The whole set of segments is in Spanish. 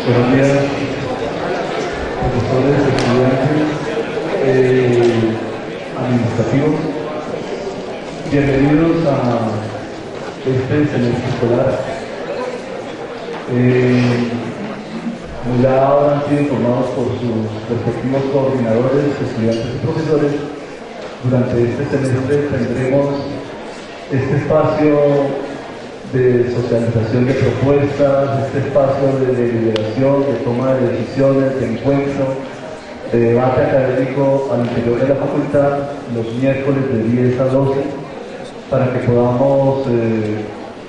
Buenos días, profesores, estudiantes, administrativos. Bienvenidos a este semestre escolar. Como ya han sido informados por sus respectivos coordinadores, estudiantes y profesores, durante este semestre tendremos este espacio de socialización de propuestas, este espacio de deliberación, de toma de decisiones, de encuentro, de debate académico al interior de la facultad, los miércoles de 10 a 12, para que podamos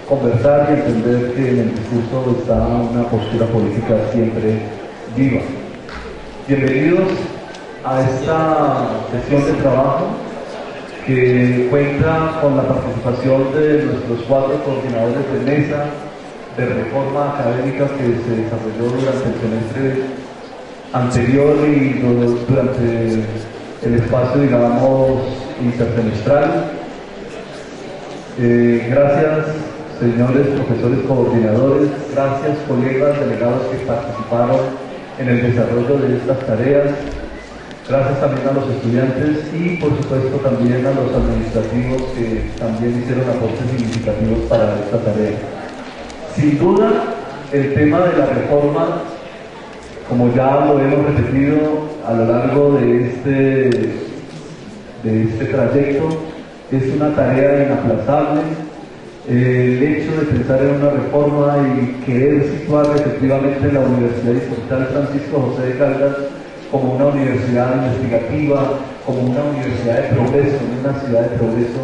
conversar y entender que en el discurso está una postura política siempre viva. Bienvenidos a esta sesión de trabajo que cuenta con la participación de nuestros 4 coordinadores de mesa de reforma académica que se desarrolló durante el semestre anterior y durante el espacio, digamos, intersemestral. Gracias, señores profesores coordinadores, gracias, colegas delegados que participaron en el desarrollo de estas tareas. Gracias también a los estudiantes y, por supuesto, también a los administrativos que también hicieron aportes significativos para esta tarea. Sin duda, el tema de la reforma, como ya lo hemos repetido a lo largo de este trayecto, es una tarea inaplazable. El hecho de pensar en una reforma y querer situar efectivamente la Universidad Distrital Francisco José de Caldas como una universidad investigativa, como una universidad de progreso, una ciudad de progreso,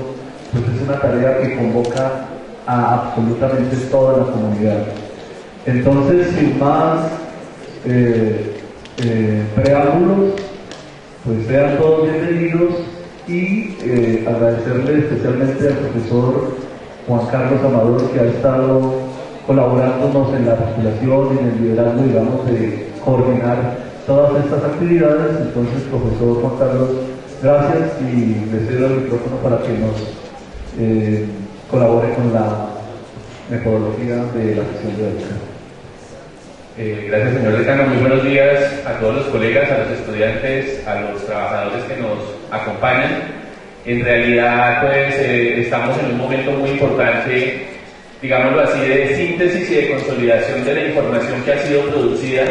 pues es una tarea que convoca a absolutamente toda la comunidad. Entonces, sin más preámbulos, pues sean todos bienvenidos y agradecerle especialmente al profesor Juan Carlos Amador, que ha estado colaborándonos en la articulación y en el liderazgo, digamos, de coordinar todas estas actividades. Entonces, profesor Juan Carlos, gracias y le cedo el micrófono para que nos colabore con la metodología de la sesión de hoy. Gracias, señor decano. Muy buenos días a todos los colegas, a los estudiantes, a los trabajadores que nos acompañan. En realidad, pues, estamos en un momento muy importante, digámoslo así, de síntesis y de consolidación de la información que ha sido producida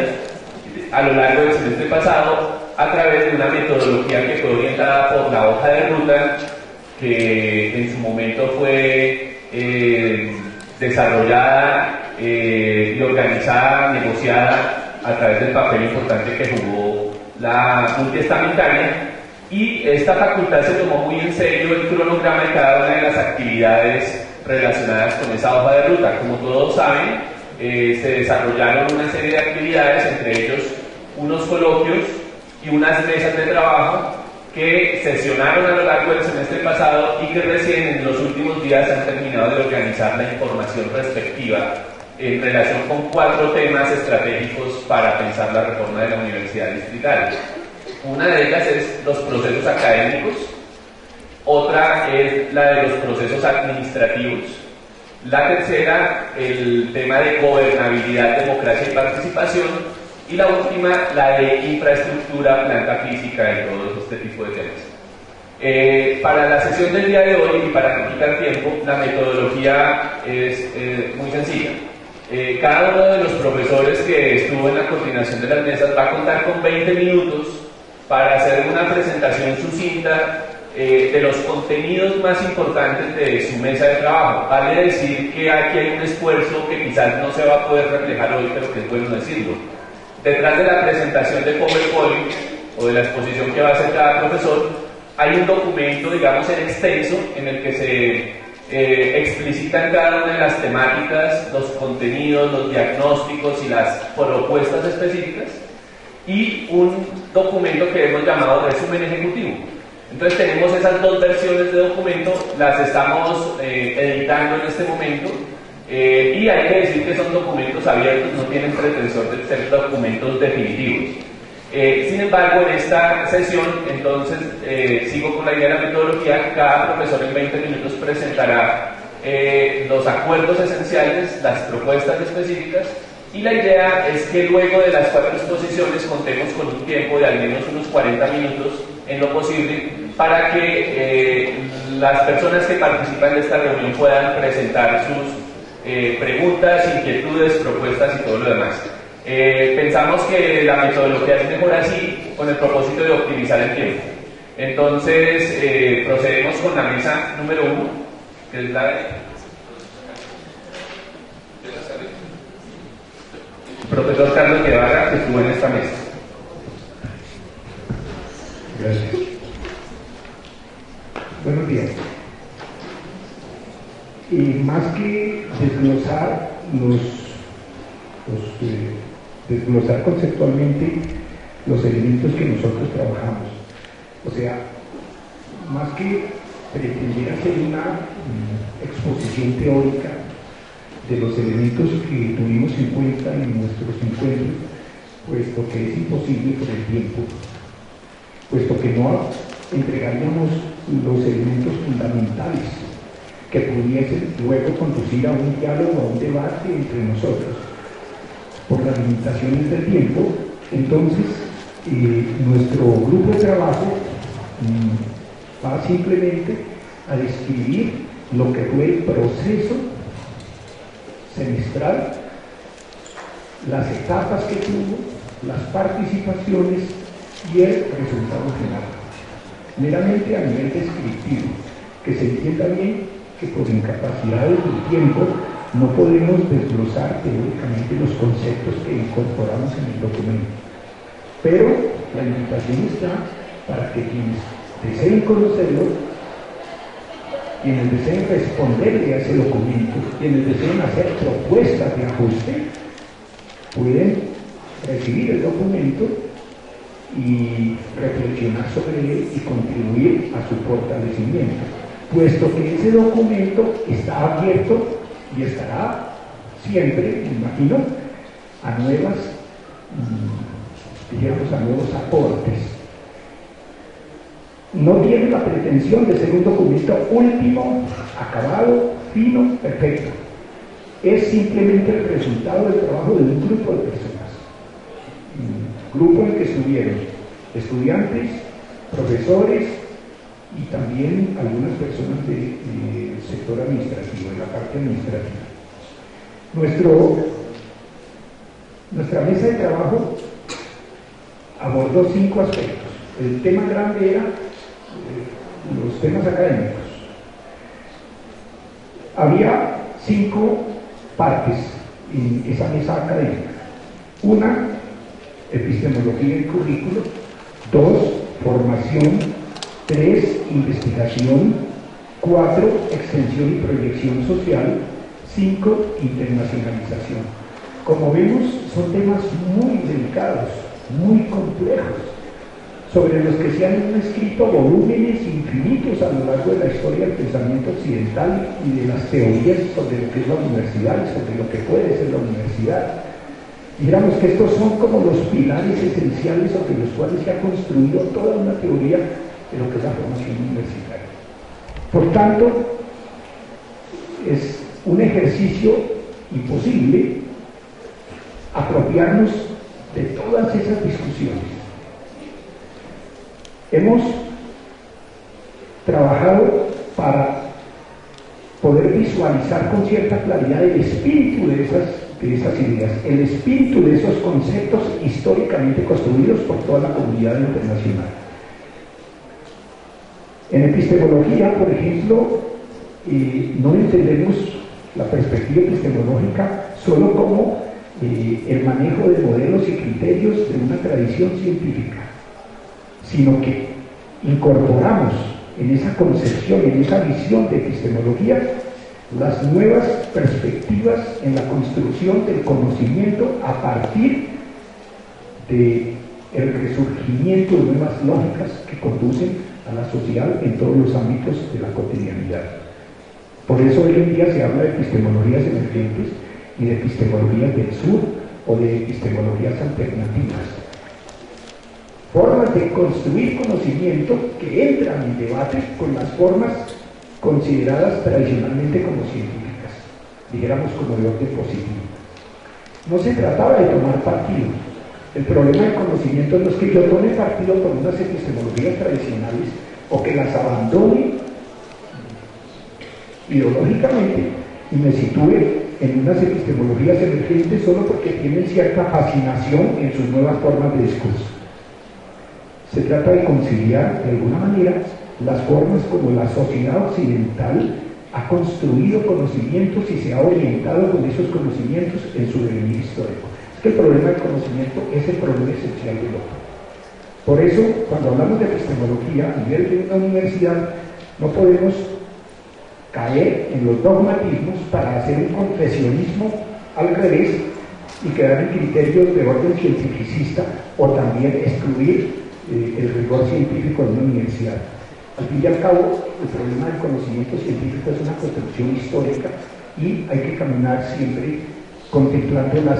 a lo largo del semestre pasado a través de una metodología que fue orientada por la hoja de ruta que en su momento fue desarrollada y organizada, negociada a través del papel importante que jugó la multiestamentaria, y esta facultad se tomó muy en serio el cronograma de cada una de las actividades relacionadas con esa hoja de ruta. Como todos saben, se desarrollaron una serie de actividades, entre ellos unos coloquios y unas mesas de trabajo que sesionaron a lo largo del semestre pasado y que recién en los últimos días han terminado de organizar la información respectiva en relación con 4 temas estratégicos para pensar la reforma de la Universidad Distrital. Una de ellas es los procesos académicos, otra es la de los procesos administrativos, la tercera, el tema de gobernabilidad, democracia y participación, y la última, la de infraestructura, planta física y todo este tipo de temas. Para la sesión del día de hoy y para no quitar tiempo, la metodología es muy sencilla. Cada uno de los profesores que estuvo en la coordinación de las mesas va a contar con 20 minutos para hacer una presentación sucinta de los contenidos más importantes de su mesa de trabajo. Vale decir que aquí hay un esfuerzo que quizás no se va a poder reflejar hoy, pero que es bueno decirlo. Detrás de la presentación de PowerPoint o de la exposición que va a hacer cada profesor, hay un documento, digamos, en extenso, en el que se explicitan cada una de las temáticas, los contenidos, los diagnósticos y las propuestas específicas, y un documento que hemos llamado resumen ejecutivo. Entonces tenemos esas 2 versiones de documento, las estamos editando en este momento, y hay que decir que son documentos abiertos, no tienen pretensión de ser documentos definitivos. Sin embargo, en esta sesión, entonces, sigo con la idea de la metodología. Cada profesor en 20 minutos presentará los acuerdos esenciales, las propuestas específicas, Y la idea es que luego de las 4 exposiciones contemos con un tiempo de al menos unos 40 minutos en lo posible para que las personas que participan de esta reunión puedan presentar sus preguntas, inquietudes, propuestas y todo lo demás. Pensamos que la metodología es mejor así con el propósito de optimizar el tiempo. Entonces procedemos con la mesa número 1, que es la de profesor Carlos Guevara, que estuvo en esta mesa. Gracias. Buenos días. Más que desglosar conceptualmente los elementos que nosotros trabajamos, o sea, más que pretender hacer una exposición teórica de los elementos que tuvimos en cuenta en nuestros encuentros, puesto que es imposible por el tiempo, puesto que no entregaríamos los elementos fundamentales que pudiesen luego conducir a un diálogo, a un debate entre nosotros. Por las limitaciones del tiempo, entonces nuestro grupo de trabajo va simplemente a describir lo que fue el proceso semestral, las etapas que tuvo, las participaciones y el resultado final. Meramente a nivel descriptivo, que se entienda bien que por incapacidades del tiempo no podemos desglosar teóricamente los conceptos que incorporamos en el documento. Pero la invitación está para que quienes deseen conocerlo, quienes deseen responderle a ese documento, quienes deseen hacer propuestas de ajuste, pueden recibir el documento y reflexionar sobre él y contribuir a su fortalecimiento, puesto que ese documento está abierto y estará siempre, me imagino, a nuevos aportes. No tiene la pretensión de ser un documento último, acabado, fino, perfecto. Es simplemente el resultado del trabajo de un grupo de personas. Un grupo en el que estuvieron estudiantes, profesores y también algunas personas del sector administrativo, de la parte administrativa. Nuestra mesa de trabajo abordó 5 aspectos. El tema grande era los temas académicos. Había 5 partes en esa mesa académica. 1, epistemología y currículo. 2, formación. 3, investigación. 4, extensión y proyección social. 5, internacionalización. Como vemos, son temas muy delicados, muy complejos, sobre los que se han escrito volúmenes infinitos a lo largo de la historia del pensamiento occidental y de las teorías sobre lo que es la universidad y sobre lo que puede ser la universidad. Dijéramos que estos son como los pilares esenciales sobre los cuales se ha construido toda una teoría de lo que es la formación universitaria. Por tanto, es un ejercicio imposible apropiarnos de todas esas discusiones. Hemos trabajado para poder visualizar con cierta claridad el espíritu de esas ideas, el espíritu de esos conceptos históricamente construidos por toda la comunidad internacional. En epistemología, por ejemplo, no entendemos la perspectiva epistemológica solo como el manejo de modelos y criterios de una tradición científica, sino que incorporamos en esa concepción, en esa visión de epistemología, las nuevas perspectivas en la construcción del conocimiento a partir del resurgimiento de nuevas lógicas que conducen a la sociedad en todos los ámbitos de la cotidianidad. Por eso hoy en día se habla de epistemologías emergentes y de epistemologías del sur o de epistemologías alternativas. Formas de construir conocimiento que entran en debate con las formas consideradas tradicionalmente como científicas, dijéramos como de orden positivo. No se trataba de tomar partido. El problema del conocimiento no es que yo tome partido por unas epistemologías tradicionales o que las abandone ideológicamente y me sitúe en unas epistemologías emergentes solo porque tienen cierta fascinación en sus nuevas formas de discurso. Se trata de conciliar de alguna manera las formas como la sociedad occidental ha construido conocimientos y se ha orientado con esos conocimientos en su devenir histórico. Es que el problema del conocimiento es el problema esencial del otro. Por eso, cuando hablamos de epistemología a nivel de una universidad, no podemos caer en los dogmatismos para hacer un confesionismo al revés y quedar en criterios de orden cientificista o también excluir el rigor científico de una universidad. Al fin y al cabo, el problema del conocimiento científico es una construcción histórica y hay que caminar siempre contemplando las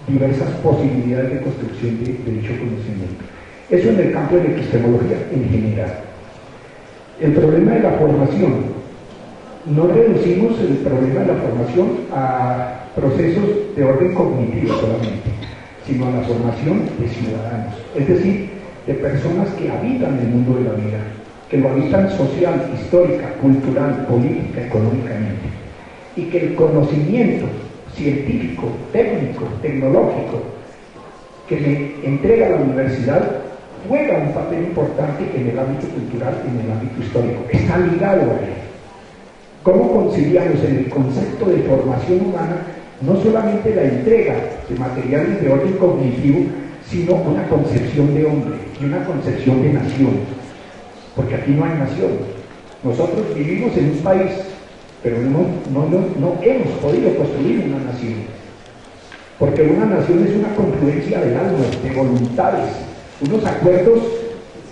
diversas posibilidades de construcción de dicho conocimiento. Eso en el campo de la epistemología en general. El problema de la formación. No reducimos el problema de la formación a procesos de orden cognitivo solamente, sino a la formación de ciudadanos, es decir, de personas que habitan el mundo de la vida, que lo habitan social, histórica, cultural, política, económicamente, y que el conocimiento científico, técnico, tecnológico que me entrega la universidad juega un papel importante en el ámbito cultural y en el ámbito histórico, está ligado a él. ¿Cómo conciliamos en el concepto de formación humana no solamente la entrega de materiales de orden cognitivo, sino una concepción de hombre y una concepción de nación? Porque aquí no hay nación. Nosotros vivimos en un país, pero no hemos podido construir una nación. Porque una nación es una confluencia de alma, de voluntades, unos acuerdos,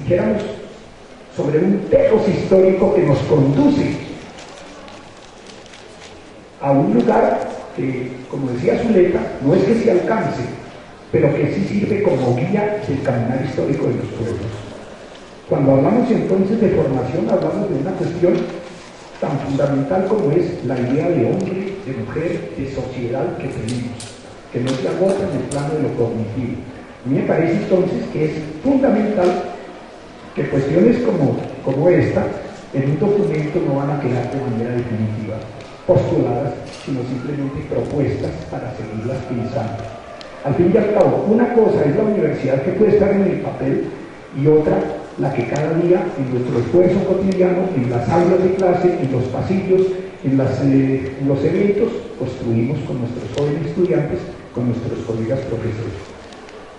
dijéramos, sobre un telos histórico que nos conduce a un lugar que, como decía Zuleta, no es que se alcance, pero que sí sirve como guía del caminar histórico de los pueblos. Cuando hablamos entonces de formación, hablamos de una cuestión tan fundamental como es la idea de hombre, de mujer, de sociedad que tenemos, que no se agota en el plano de lo cognitivo. A mí me parece entonces que es fundamental que cuestiones como esta en un documento no van a quedar de manera definitiva postuladas, sino simplemente propuestas para seguirlas pensando. Al fin y al cabo, una cosa es la universidad que puede estar en el papel y otra la que cada día en nuestro esfuerzo cotidiano, en las aulas de clase, en los pasillos, en los eventos, construimos con nuestros jóvenes estudiantes, con nuestros colegas profesores.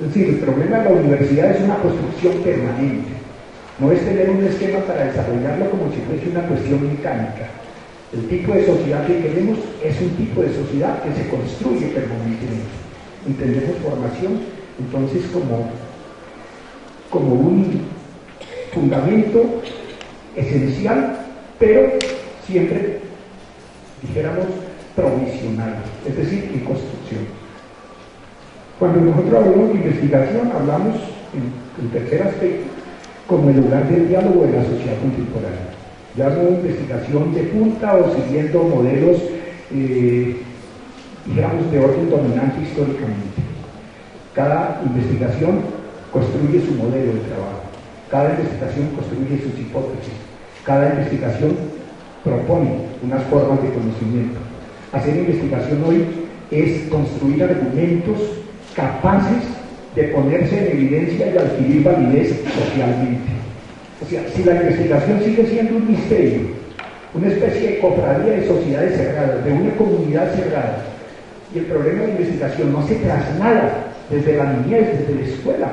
Es decir, el problema de la universidad es una construcción permanente, no es tener un esquema para desarrollarlo como si fuese una cuestión mecánica. El tipo de sociedad que queremos es un tipo de sociedad que se construye permanentemente. Entendemos formación entonces como un fundamento esencial, pero siempre, dijéramos, provisional, es decir, en construcción. Cuando nosotros hablamos de investigación, hablamos, en tercer aspecto, como el lugar del diálogo de la sociedad contemporánea. Ya no investigación de punta o siguiendo modelos, digamos, de orden dominante históricamente. Cada investigación construye su modelo de trabajo, cada investigación construye sus hipótesis, cada investigación propone unas formas de conocimiento. Hacer investigación hoy es construir argumentos capaces de ponerse en evidencia y adquirir validez socialmente. O sea, si la investigación sigue siendo un misterio, una especie de cofradía de sociedades cerradas, de una comunidad cerrada, y el problema de investigación no se traslada desde la niñez, desde la escuela,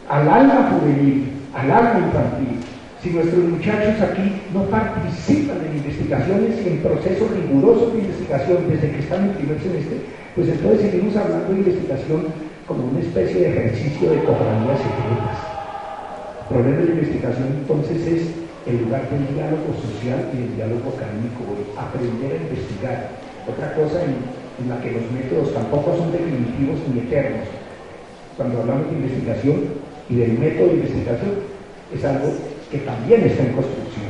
al alma juvenil, al alma infantil, si nuestros muchachos aquí no participan en investigaciones y en procesos rigurosos de investigación desde que están en primer semestre, pues entonces seguimos hablando de investigación como una especie de ejercicio de cofradías secretas. El problema de la investigación entonces es el lugar del diálogo social y del diálogo académico, aprender a investigar. Otra cosa en la que los métodos tampoco son definitivos ni eternos. Cuando hablamos de investigación y del método de investigación, es algo que también está en construcción,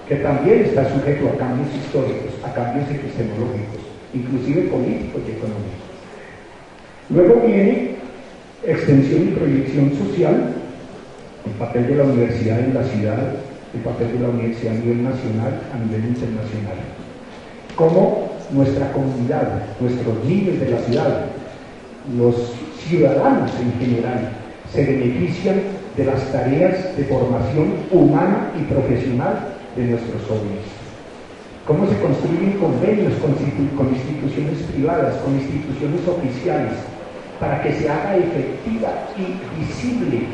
que también está sujeto a cambios históricos, a cambios epistemológicos, inclusive políticos y económicos. Luego viene extensión y proyección social, el papel de la universidad en la ciudad, el papel de la universidad a nivel nacional, a nivel internacional. Cómo nuestra comunidad, nuestros niños de la ciudad, los ciudadanos en general, se benefician de las tareas de formación humana y profesional de nuestros jóvenes. Cómo se construyen convenios con instituciones privadas, con instituciones oficiales, para que se haga efectiva y visible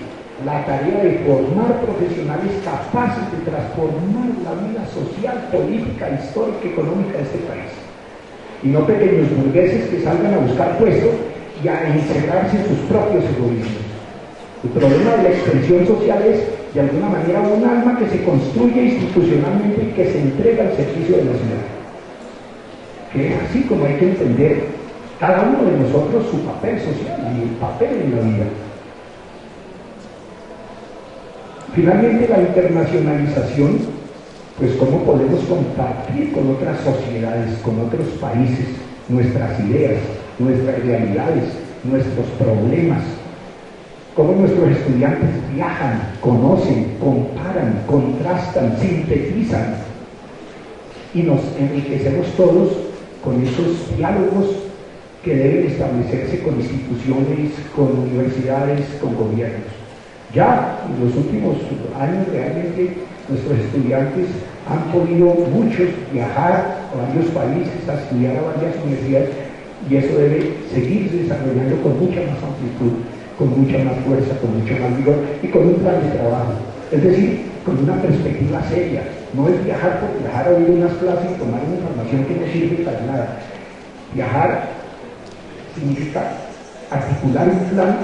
la tarea de formar profesionales capaces de transformar la vida social, política, histórica y económica de este país. Y no pequeños burgueses que salgan a buscar puestos y a encerrarse en sus propios egoísmos. El problema de la extensión social es, de alguna manera, un alma que se construye institucionalmente y que se entrega al servicio de la ciudad. Que es así como hay que entender cada uno de nosotros su papel social y el papel en la vida. Finalmente, la internacionalización, pues cómo podemos compartir con otras sociedades, con otros países, nuestras ideas, nuestras realidades, nuestros problemas. Cómo nuestros estudiantes viajan, conocen, comparan, contrastan, sintetizan y nos enriquecemos todos con esos diálogos que deben establecerse con instituciones, con universidades, con gobiernos. Ya en los últimos años realmente nuestros estudiantes han podido muchos viajar a varios países, a estudiar a varias universidades, y eso debe seguir desarrollando con mucha más amplitud, con mucha más fuerza, con mucho más vigor y con un plan de trabajo. Es decir, con una perspectiva seria. No es viajar por viajar a oír unas clases y tomar una información que no sirve para nada. Viajar significa articular un plan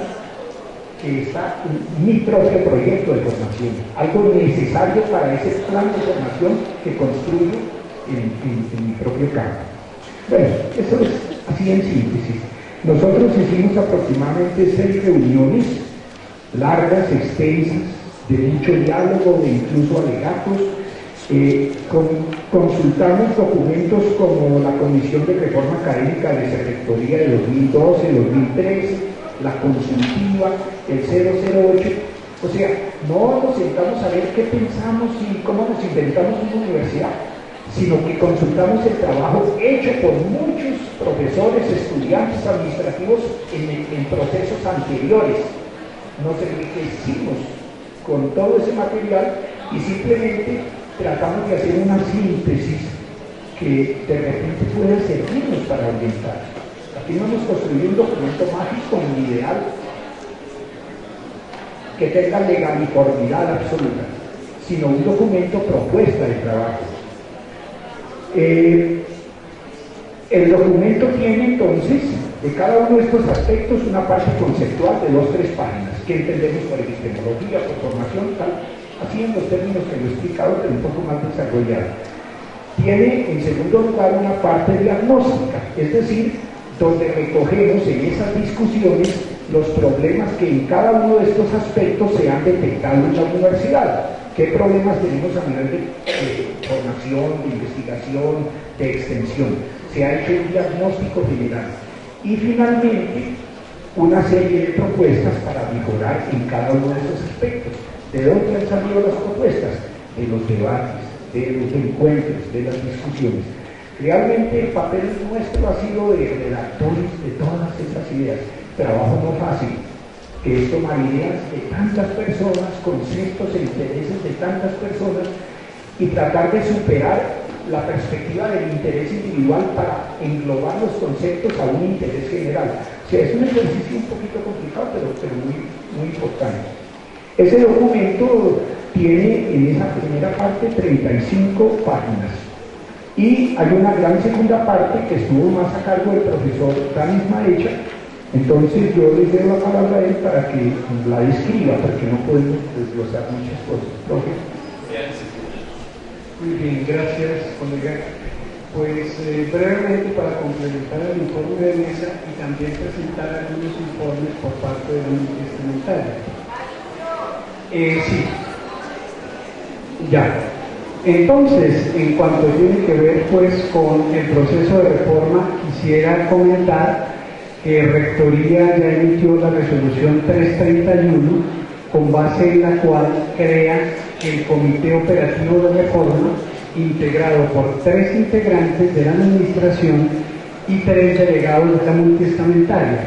que está en mi propio proyecto de formación, algo necesario para ese plan de formación que construyo en mi propio campo. Bueno, eso es así en síntesis. Nosotros hicimos aproximadamente 6 reuniones largas, extensas, de mucho diálogo, de incluso alegatos. Consultamos documentos como la Comisión de Reforma Académica de Vicerrectoría de 2012, 2013, la consultiva, el 008. O sea, no nos sentamos a ver qué pensamos y cómo nos inventamos una universidad, sino que consultamos el trabajo hecho por muchos profesores, estudiantes, administrativos en procesos anteriores. Nos enriquecimos con todo ese material y simplemente tratamos de hacer una síntesis que de repente pueda servirnos para orientar. Aquí no hemos construido un documento mágico ni ideal que tenga legaliformidad absoluta, sino un documento propuesta de trabajo. El documento tiene entonces, de cada uno de estos aspectos, una parte conceptual de 2-3 páginas, que entendemos por epistemología, por formación, tal, así en los términos que lo he explicado, pero un poco más desarrollado. Tiene, en segundo lugar, una parte diagnóstica, es decir, donde recogemos en esas discusiones los problemas que en cada uno de estos aspectos se han detectado en la universidad. ¿Qué problemas tenemos a nivel de formación, de investigación, de extensión? Se ha hecho un diagnóstico general. Y finalmente, una serie de propuestas para mejorar en cada uno de esos aspectos. ¿De dónde han salido las propuestas? De los debates, de los encuentros, de las discusiones. Realmente el papel nuestro ha sido de redactores de todas esas ideas. Trabajo no fácil, que es tomar ideas de tantas personas, conceptos e intereses de tantas personas y tratar de superar la perspectiva del interés individual para englobar los conceptos a un interés general. O sea, es un ejercicio un poquito complicado, pero muy importante. Ese documento tiene en esa primera parte 35 páginas. Y hay una gran segunda parte que estuvo más a cargo del profesor Danis Maecha. Entonces yo les doy la palabra a él para que la describa, porque no podemos desglosar muchas cosas. ¿Profe? Muy bien, gracias, colega. Pues brevemente para complementar el informe de mesa y también presentar algunos informes por parte de la Universidad. Sí. Ya. Entonces, en cuanto tiene que ver pues con el proceso de reforma, quisiera comentar Rectoría ya emitió la resolución 331, con base en la cual crea el Comité Operativo de Reforma, integrado por 3 integrantes de la administración y 3 delegados de la multiestamentaria.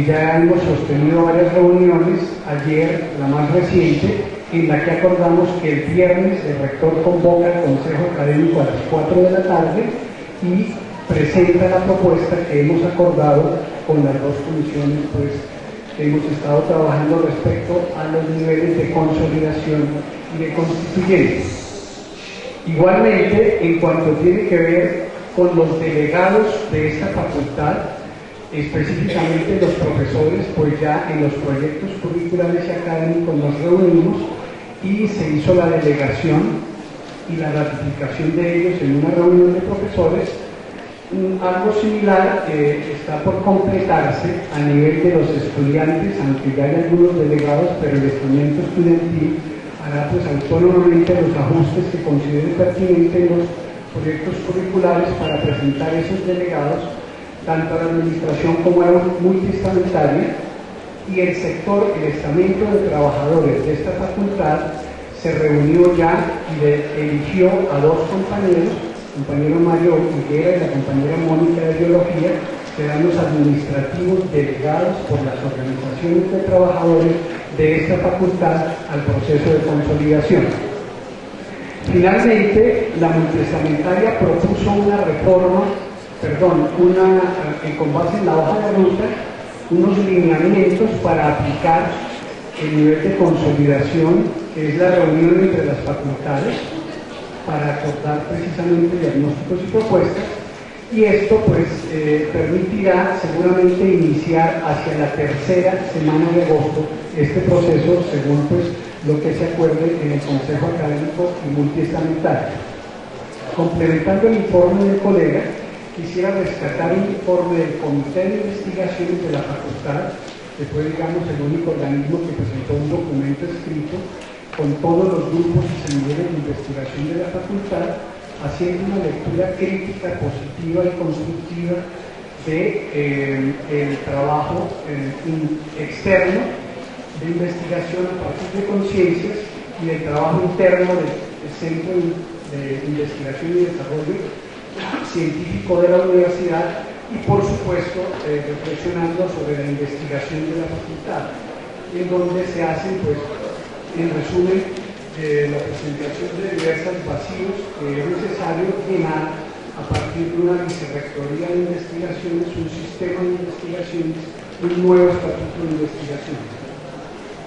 Ya hemos sostenido varias reuniones, ayer la más reciente, en la que acordamos que el viernes el rector convoca al Consejo Académico a las 4 de la tarde y presenta la propuesta que hemos acordado con las 2 comisiones pues, que hemos estado trabajando respecto a los niveles de consolidación y de constituyentes. Igualmente, en cuanto tiene que ver con los delegados de esta facultad, específicamente los profesores, pues ya en los proyectos curriculares y académicos nos reunimos y se hizo la delegación y la ratificación de ellos en una reunión de profesores. Algo similar está por completarse a nivel de los estudiantes, aunque ya hay algunos delegados, pero el estamento estudiantil hará pues autónomamente los ajustes que considere pertinentes en los proyectos curriculares para presentar esos delegados tanto a la administración como a la multiestamentaria, y el sector, el estamento de trabajadores de esta facultad se reunió ya y eligió a 2 compañeros, el compañero Mario Higuera y la compañera Mónica de Biología, serán los administrativos delegados por las organizaciones de trabajadores de esta facultad al proceso de consolidación. Finalmente, la multiestamentaria propuso una reforma, con base en la hoja de ruta, unos lineamientos para aplicar el nivel de consolidación, que es la reunión entre las facultades, para acordar precisamente diagnósticos y propuestas, y esto pues permitirá seguramente iniciar hacia la 3ª semana de agosto este proceso según pues lo que se acuerde en el Consejo Académico y Multiestamentario. Complementando el informe del colega, quisiera rescatar un informe del Comité de Investigaciones de la Facultad, que fue, digamos, el único organismo que presentó un documento escrito con todos los grupos y semilleros de investigación de la facultad, haciendo una lectura crítica, positiva y constructiva del trabajo externo de investigación a partir de conciencias y del trabajo interno del Centro de Investigación y Desarrollo Científico de la Universidad y, por supuesto, reflexionando sobre la investigación de la facultad, en donde se hacen, pues, en resumen, la presentación de diversos vacíos que es necesario llenar a partir de una vicerrectoría de investigaciones, un sistema de investigaciones, un nuevo estatuto de investigaciones.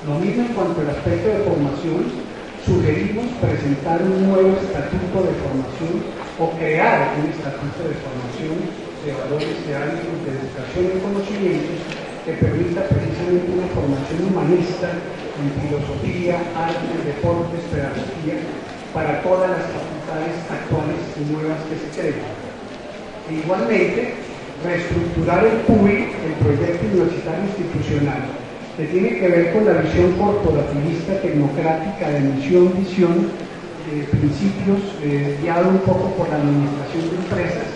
Lo mismo en cuanto al aspecto de formación, sugerimos presentar un nuevo estatuto de formación o crear un estatuto de formación de valores teóricos de educación y conocimientos que permita precisamente una formación humanista en filosofía, arte, deportes, pedagogía para todas las facultades actuales y nuevas que se creen. Igualmente, reestructurar el PUI, el Proyecto Universitario Institucional, que tiene que ver con la visión corporativista, tecnocrática, de misión, visión, principios, guiado un poco por la administración de empresas,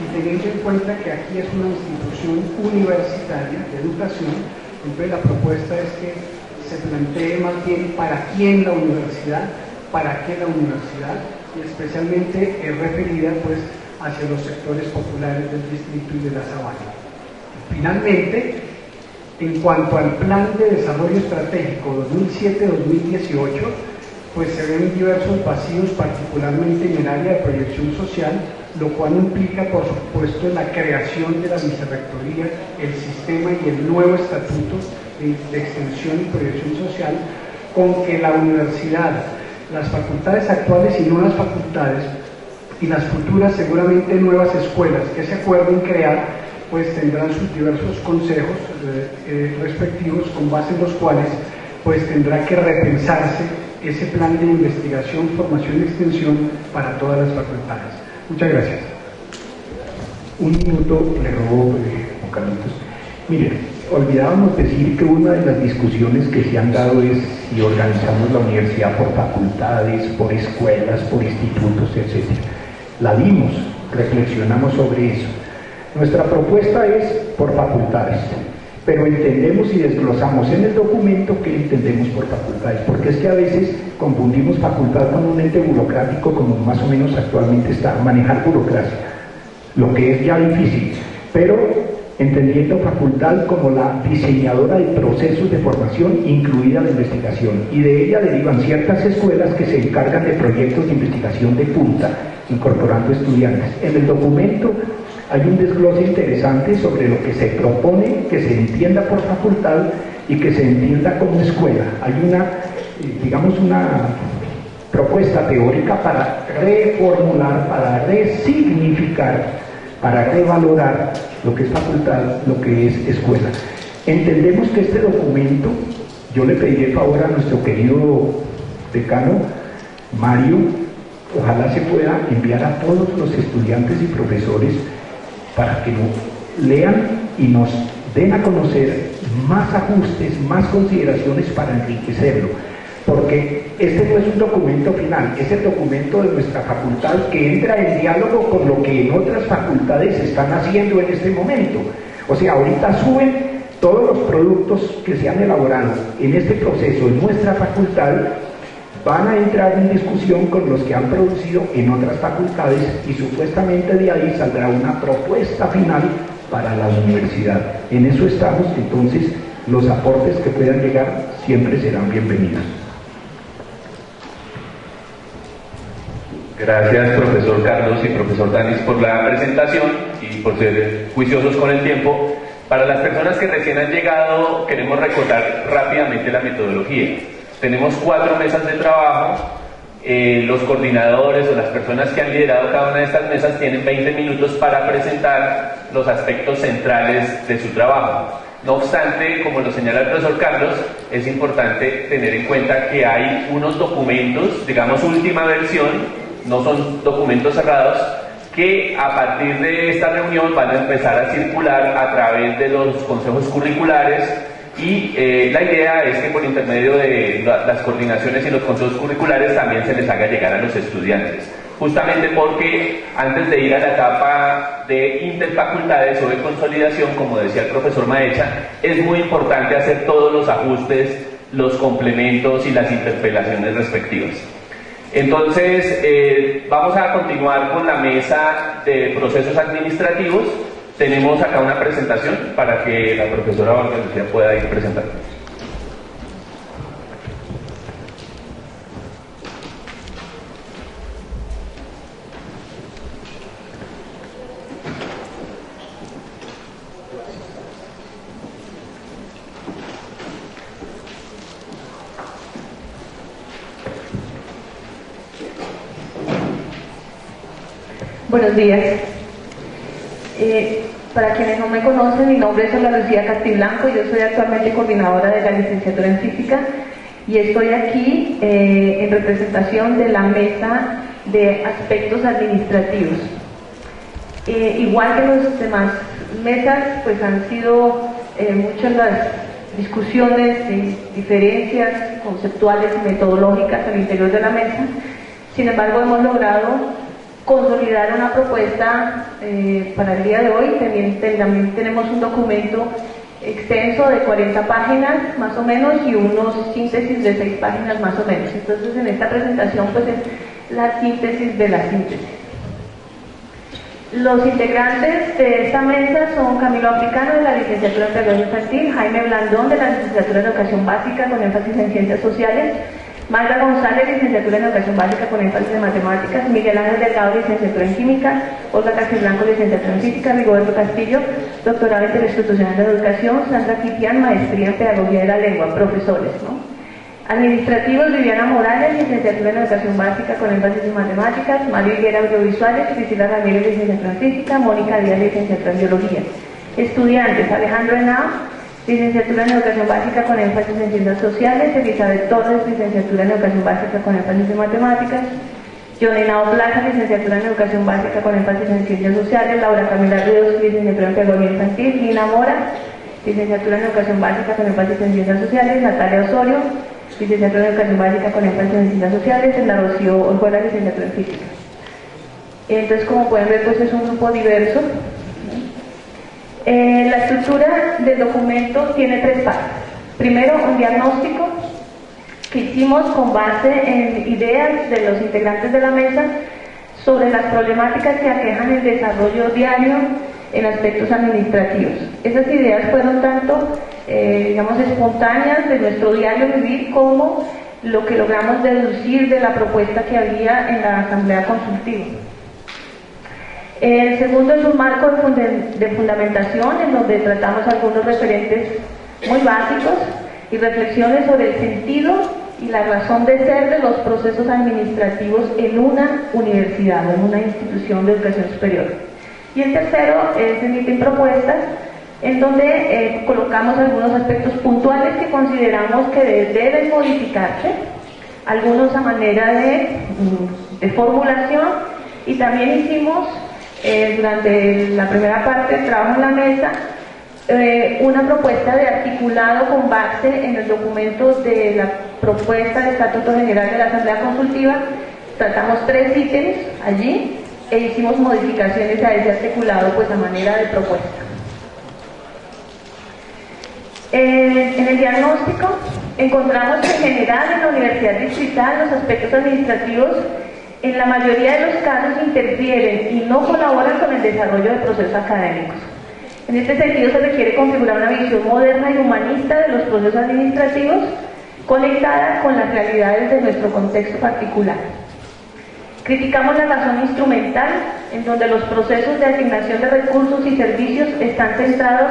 y teniendo en cuenta que aquí es una institución universitaria de educación, entonces la propuesta es que se plantee más bien para quién la universidad, para qué la universidad, y especialmente referida pues hacia los sectores populares del distrito y de la sabana. Finalmente, en cuanto al Plan de Desarrollo Estratégico 2007-2018, pues se ven diversos vacíos, particularmente en el área de proyección social, lo cual implica, por supuesto, la creación de la vicerrectoría, el sistema y el nuevo estatuto de extensión y proyección social, con que la universidad, las facultades actuales y nuevas facultades, y las futuras seguramente nuevas escuelas que se acuerden crear, pues tendrán sus diversos consejos respectivos, con base en los cuales pues tendrá que repensarse ese plan de investigación, formación y extensión para todas las facultades. Muchas gracias. Un minuto le robo, Juan Carlitos. Mire, olvidábamos decir que una de las discusiones que se han dado es si organizamos la universidad por facultades, por escuelas, por institutos, etc. La dimos, reflexionamos sobre eso. Nuestra propuesta es por facultades, pero entendemos y desglosamos en el documento qué entendemos por facultades, porque es que a veces confundimos facultad con un ente burocrático, como más o menos actualmente está, manejar burocracia, lo que es ya difícil, pero entendiendo facultad como la diseñadora de procesos de formación, incluida la investigación, y de ella derivan ciertas escuelas que se encargan de proyectos de investigación de punta, incorporando estudiantes. En el documento hay un desglose interesante sobre lo que se propone que se entienda por facultad y que se entienda como escuela. Hay una, digamos, una propuesta teórica para reformular, para resignificar, para revalorar lo que es facultad, lo que es escuela. Entendemos que este documento, yo le pediré favor a nuestro querido decano, Mario, ojalá se pueda enviar a todos los estudiantes y profesores para que lo lean y nos den a conocer más ajustes, más consideraciones para enriquecerlo. Porque este no es un documento final, es el documento de nuestra facultad que entra en diálogo con lo que en otras facultades se están haciendo en este momento. O sea, ahorita suben todos los productos que se han elaborado en este proceso en nuestra facultad, van a entrar en discusión con los que han producido en otras facultades y supuestamente de ahí saldrá una propuesta final para la universidad. En eso estamos, entonces los aportes que puedan llegar siempre serán bienvenidos. Gracias, profesor Carlos y profesor Danis, por la presentación y por ser juiciosos con el tiempo. Para las personas que recién han llegado, queremos recordar rápidamente la metodología. Tenemos 4 mesas de trabajo. Los coordinadores o las personas que han liderado cada una de estas mesas tienen 20 minutos para presentar los aspectos centrales de su trabajo. No obstante, como lo señala el profesor Carlos, es importante tener en cuenta que hay unos documentos, digamos última versión, no son documentos cerrados, que a partir de esta reunión van a empezar a circular a través de los consejos curriculares y la idea es que por intermedio de las coordinaciones y los consejos curriculares también se les haga llegar a los estudiantes. Justamente porque antes de ir a la etapa de interfacultades o de consolidación, como decía el profesor Maecha, es muy importante hacer todos los ajustes, los complementos y las interpelaciones respectivas. Entonces, vamos a continuar con la mesa de procesos administrativos. Tenemos acá una presentación para que la profesora Olga Lucía pueda ir presentando. Buenos días. Para quienes no me conocen, mi nombre es Olga Lucía Castiblanco, yo soy actualmente coordinadora de la licenciatura en física y estoy aquí en representación de la mesa de aspectos administrativos. Igual que las demás mesas, pues han sido muchas las discusiones y diferencias conceptuales y metodológicas al interior de la mesa. Sin embargo, hemos logrado consolidar una propuesta para el día de hoy. También tenemos un documento extenso de 40 páginas más o menos y unos síntesis de 6 páginas más o menos. Entonces en esta presentación pues es la síntesis de la síntesis. Los integrantes de esta mesa son Camilo Africano de la licenciatura en Pedagogía Infantil, Jaime Blandón de la licenciatura en Educación Básica con énfasis en Ciencias Sociales, Magda González, licenciatura en Educación Básica con énfasis en Matemáticas, Miguel Ángel Delgado, licenciatura en Química, Olga Castiblanco, licenciatura en Física, Rigoberto Castillo, doctorado interinstitucional de Educación, Sandra Kitian, maestría en Pedagogía de la Lengua, profesores, ¿no? Administrativos, Viviana Morales, licenciatura en Educación Básica con énfasis en Matemáticas, Mario Higuera, Audiovisuales, Priscila Ramírez, licenciatura en Física, Mónica Díaz, licenciatura en Biología. Estudiantes, Alejandro Henao, licenciatura en Educación Básica con énfasis en Ciencias Sociales, Elizabeth Torres, licenciatura en Educación Básica con énfasis en Matemáticas, John Henao Plaza, licenciatura en Educación Básica con énfasis en Ciencias Sociales, Laura Camila Ríos, licenciatura en Pedagogía Infantil, Nina Mora, licenciatura en Educación Básica con énfasis en Ciencias Sociales, Natalia Osorio, licenciatura en Educación Básica con énfasis en Ciencias Sociales, en la Rocío Orjuela, licenciatura en Física. Entonces, como pueden ver, pues es un grupo diverso. La estructura del documento tiene 3 partes. Primero, un diagnóstico que hicimos con base en ideas de los integrantes de la mesa sobre las problemáticas que aquejan el desarrollo diario en aspectos administrativos. Esas ideas fueron tanto, digamos, espontáneas de nuestro diario vivir como lo que logramos deducir de la propuesta que había en la Asamblea Consultiva. El segundo es un marco de fundamentación en donde tratamos algunos referentes muy básicos y reflexiones sobre el sentido y la razón de ser de los procesos administrativos en una universidad o en una institución de educación superior. Y el tercero es el ítem propuestas, en donde colocamos algunos aspectos puntuales que consideramos que deben modificarse, algunos a manera de formulación, y también hicimos durante la primera parte del trabajo en la mesa una propuesta de articulado con base en el documento de la propuesta de Estatuto General de la Asamblea Consultiva. Tratamos 3 ítems allí e hicimos modificaciones a ese articulado pues a manera de propuesta. En el diagnóstico encontramos que en general en la Universidad Distrital los aspectos administrativos en la mayoría de los casos interfieren y no colaboran con el desarrollo de procesos académicos. En este sentido se requiere configurar una visión moderna y humanista de los procesos administrativos conectada con las realidades de nuestro contexto particular. Criticamos la razón instrumental en donde los procesos de asignación de recursos y servicios están centrados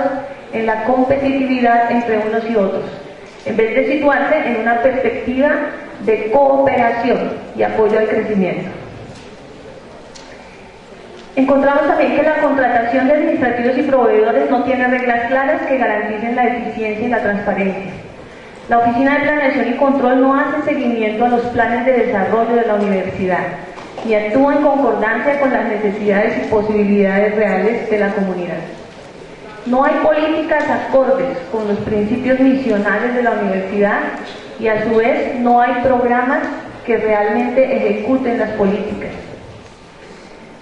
en la competitividad entre unos y otros, en vez de situarse en una perspectiva de cooperación y apoyo al crecimiento. Encontramos también que la contratación de administrativos y proveedores no tiene reglas claras que garanticen la eficiencia y la transparencia. La Oficina de Planeación y Control no hace seguimiento a los planes de desarrollo de la universidad, ni actúa en concordancia con las necesidades y posibilidades reales de la comunidad. No hay políticas acordes con los principios misionales de la universidad y a su vez no hay programas que realmente ejecuten las políticas.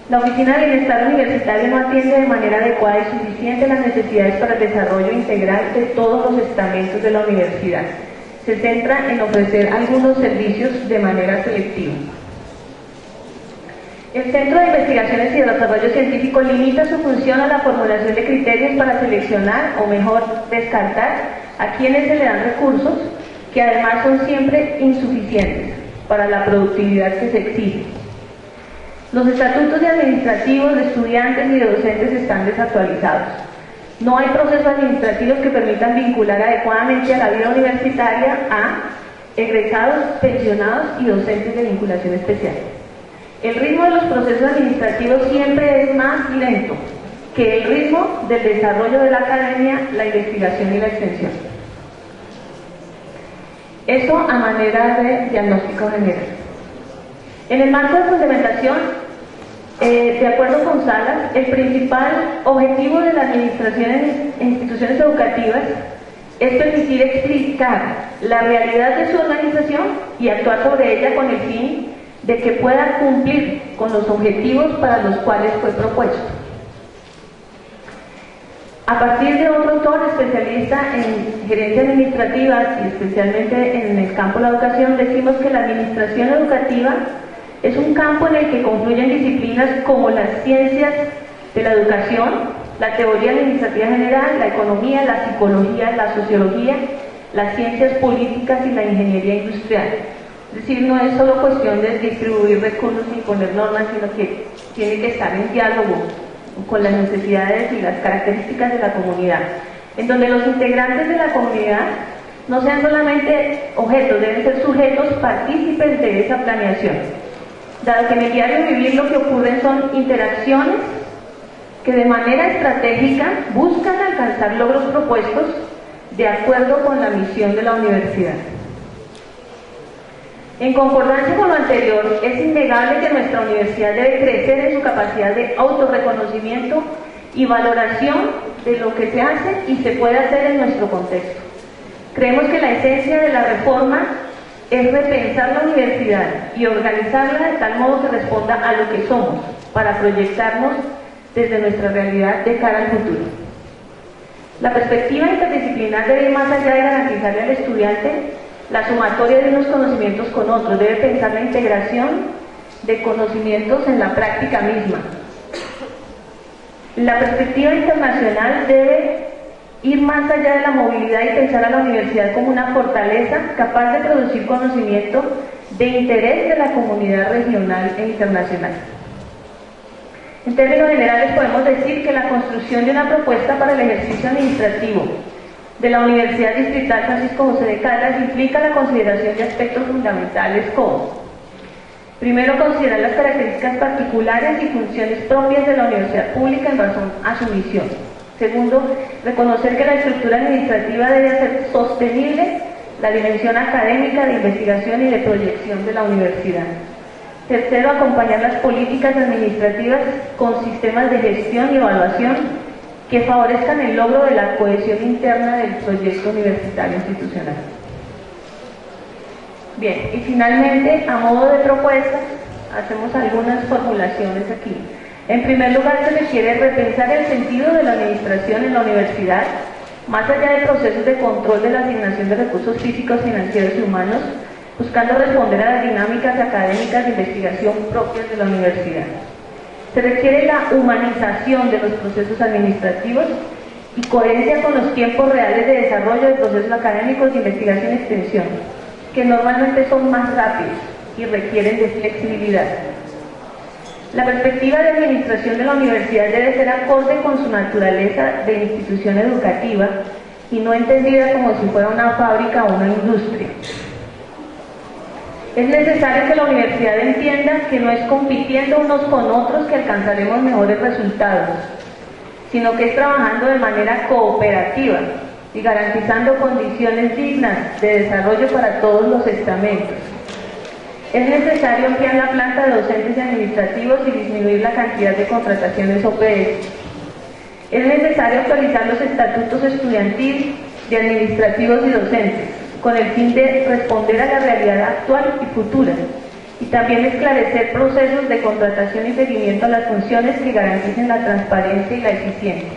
La Oficina de Bienestar Universitario no atiende de manera adecuada y suficiente las necesidades para el desarrollo integral de todos los estamentos de la universidad. Se centra en ofrecer algunos servicios de manera selectiva. El Centro de Investigaciones y Desarrollo Científico limita su función a la formulación de criterios para seleccionar, o mejor, descartar a quienes se le dan recursos, que además son siempre insuficientes para la productividad que se exige. Los estatutos de administrativos, de estudiantes y de docentes están desactualizados. No hay procesos administrativos que permitan vincular adecuadamente a la vida universitaria a egresados, pensionados y docentes de vinculación especial. El ritmo de los procesos administrativos siempre es más lento que el ritmo del desarrollo de la academia, la investigación y la extensión. Eso a manera de diagnóstico general. En el marco de fundamentación, de acuerdo con Salas, el principal objetivo de la administración en instituciones educativas es permitir explicar la realidad de su organización y actuar sobre ella con el fin de que pueda cumplir con los objetivos para los cuales fue propuesto. A partir de otro autor especialista en gerencia administrativa y especialmente en el campo de la educación, decimos que la administración educativa es un campo en el que confluyen disciplinas como las ciencias de la educación, la teoría administrativa general, la economía, la psicología, la sociología, las ciencias políticas y la ingeniería industrial. Es decir, no es solo cuestión de distribuir recursos y poner normas, sino que tiene que estar en diálogo con las necesidades y las características de la comunidad, en donde los integrantes de la comunidad no sean solamente objetos, deben ser sujetos partícipes de esa planeación. Dado que en el diario vivir lo que ocurren son interacciones que de manera estratégica buscan alcanzar logros propuestos de acuerdo con la misión de la universidad. En concordancia con lo anterior, es innegable que nuestra universidad debe crecer en su capacidad de autorreconocimiento y valoración de lo que se hace y se puede hacer en nuestro contexto. Creemos que la esencia de la reforma es repensar la universidad y organizarla de tal modo que responda a lo que somos, para proyectarnos desde nuestra realidad de cara al futuro. La perspectiva interdisciplinar debe ir más allá de garantizarle al estudiante la sumatoria de unos conocimientos con otros, debe pensar la integración de conocimientos en la práctica misma. La perspectiva internacional debe ir más allá de la movilidad y pensar a la universidad como una fortaleza capaz de producir conocimiento de interés de la comunidad regional e internacional. En términos generales podemos decir que la construcción de una propuesta para el ejercicio administrativo de la Universidad Distrital Francisco José de Caldas implica la consideración de aspectos fundamentales como: primero, considerar las características particulares y funciones propias de la universidad pública en razón a su misión. Segundo, reconocer que la estructura administrativa debe hacer sostenible la dimensión académica de investigación y de proyección de la universidad. Tercero, acompañar las políticas administrativas con sistemas de gestión y evaluación que favorezcan el logro de la cohesión interna del proyecto universitario institucional. Bien, y finalmente, a modo de propuestas, hacemos algunas formulaciones aquí. En primer lugar, se requiere repensar el sentido de la administración en la universidad, más allá de procesos de control de la asignación de recursos físicos, financieros y humanos, buscando responder a las dinámicas académicas de investigación propias de la universidad. Se requiere la humanización de los procesos administrativos y coherencia con los tiempos reales de desarrollo de procesos académicos de investigación y extensión, que normalmente son más rápidos y requieren de flexibilidad. La perspectiva de administración de la universidad debe ser acorde con su naturaleza de institución educativa y no entendida como si fuera una fábrica o una industria. Es necesario que la universidad entienda que no es compitiendo unos con otros que alcanzaremos mejores resultados, sino que es trabajando de manera cooperativa y garantizando condiciones dignas de desarrollo para todos los estamentos. Es necesario ampliar la planta de docentes y administrativos y disminuir la cantidad de contrataciones OPS. Es necesario actualizar los estatutos estudiantil, de administrativos y docentes, con el fin de responder a la realidad actual y futura, y también esclarecer procesos de contratación y seguimiento a las funciones que garanticen la transparencia y la eficiencia.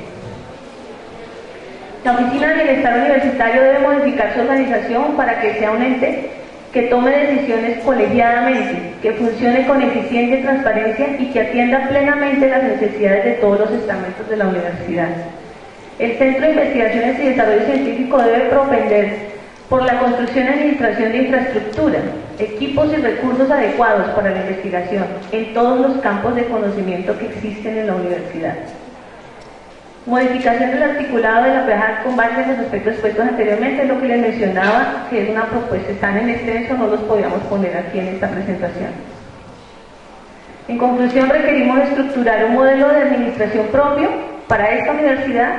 La Oficina de Bienestar Universitario debe modificar su organización para que sea un ente que tome decisiones colegiadamente, que funcione con eficiencia y transparencia y que atienda plenamente las necesidades de todos los estamentos de la universidad. El Centro de Investigaciones y Desarrollo Científico debe propender por la construcción y administración de infraestructura, equipos y recursos adecuados para la investigación en todos los campos de conocimiento que existen en la universidad. Modificación del articulado de la PEJAC con base en los aspectos expuestos anteriormente, es lo que les mencionaba, que es una propuesta, están en extenso, no los podíamos poner aquí en esta presentación. En conclusión, requerimos estructurar un modelo de administración propio para esta universidad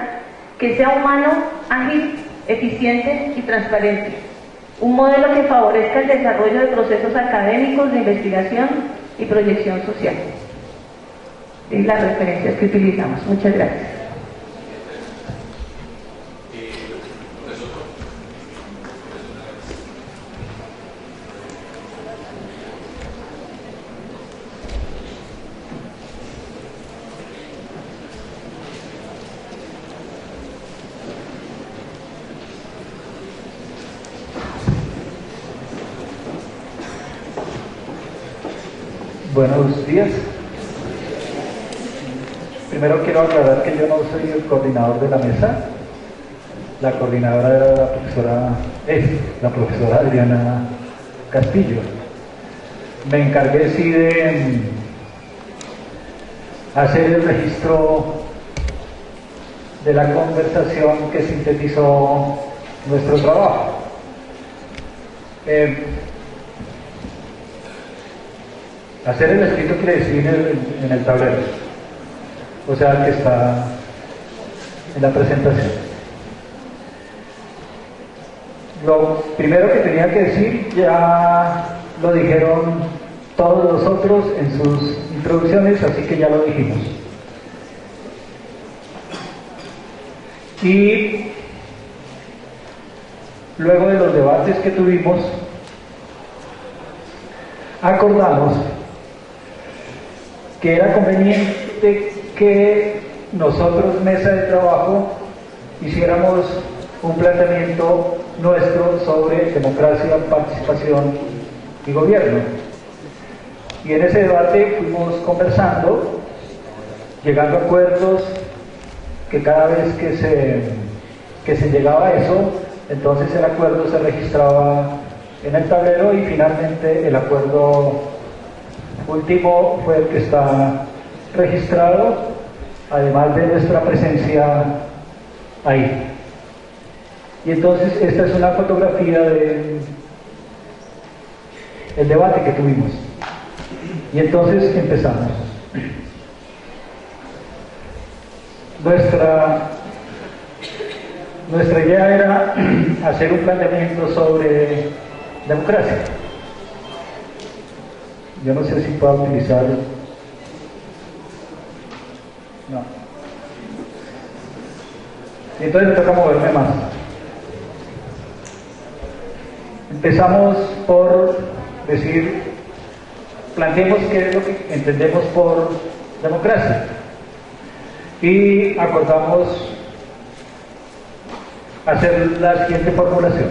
que sea humano, ágil, eficiente y transparente. Un modelo que favorezca el desarrollo de procesos académicos de investigación y proyección social. Es las referencias que utilizamos. Muchas gracias. Buenos días. Primero quiero aclarar que yo no soy el coordinador de la mesa. La coordinadora era la profesora Adriana Castillo. Me encargué sí de hacer el registro de la conversación que sintetizó nuestro trabajo. Hacer el escrito quiere decir en el tablero, o sea, el que está en la presentación. Lo primero que tenía que decir ya lo dijeron todos los otros en sus introducciones, así que ya lo dijimos. Y luego de los debates que tuvimos, acordamos que era conveniente que nosotros, mesa de trabajo, hiciéramos un planteamiento nuestro sobre democracia, participación y gobierno. Y en ese debate fuimos conversando, llegando a acuerdos que cada vez que se llegaba a eso, entonces el acuerdo se registraba en el tablero y finalmente el acuerdo último fue el que está registrado, además de nuestra presencia ahí. Y entonces esta es una fotografía del debate que tuvimos. Y entonces empezamos. Nuestra idea era hacer un planteamiento sobre democracia. Yo no sé si puedo utilizar... No. Y entonces me toca moverme más. Empezamos por decir, planteemos qué es lo que entendemos por democracia. Y acordamos hacer la siguiente formulación.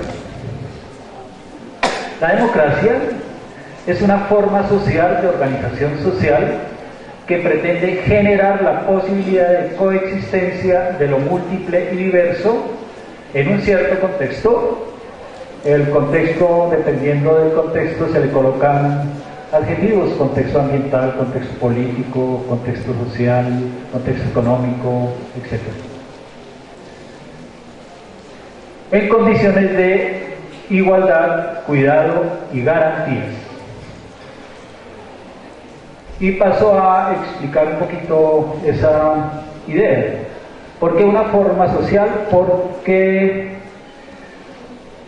La democracia es una forma social de organización social que pretende generar la posibilidad de coexistencia de lo múltiple y diverso en un cierto contexto. El contexto, dependiendo del contexto, se le colocan adjetivos: contexto ambiental, contexto político, contexto social, contexto económico, etc. En condiciones de igualdad, cuidado y garantías. Y paso a explicar un poquito esa idea. ¿Por qué una forma social? Porque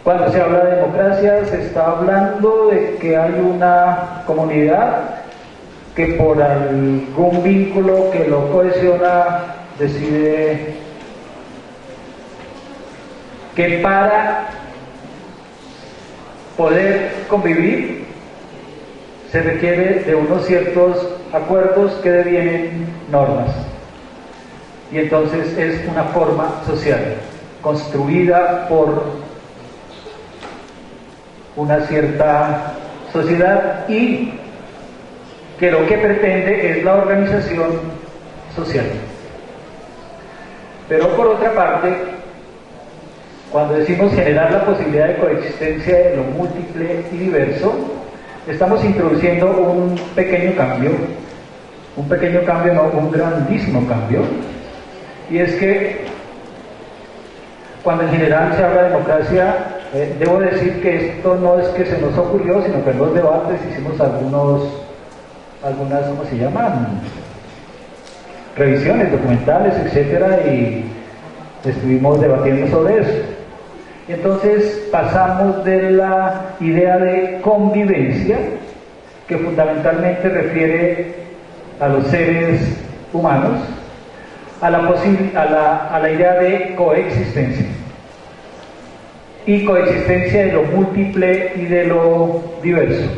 cuando se habla de democracia se está hablando de que hay una comunidad que por algún vínculo que lo cohesiona decide que para poder convivir se requiere de unos ciertos acuerdos que devienen normas. Y entonces es una forma social construida por una cierta sociedad y que lo que pretende es la organización social. Pero por otra parte, cuando decimos generar la posibilidad de coexistencia de lo múltiple y diverso, estamos introduciendo un pequeño cambio, no, un grandísimo cambio, y es que cuando en general se habla de democracia, debo decir que esto no es que se nos ocurrió, sino que en los debates hicimos algunas, ¿cómo se llaman? Revisiones documentales, etcétera, y estuvimos debatiendo sobre eso. Y entonces pasamos de la idea de convivencia, que fundamentalmente refiere a los seres humanos, a la idea de coexistencia. Y coexistencia de lo múltiple y de lo diverso.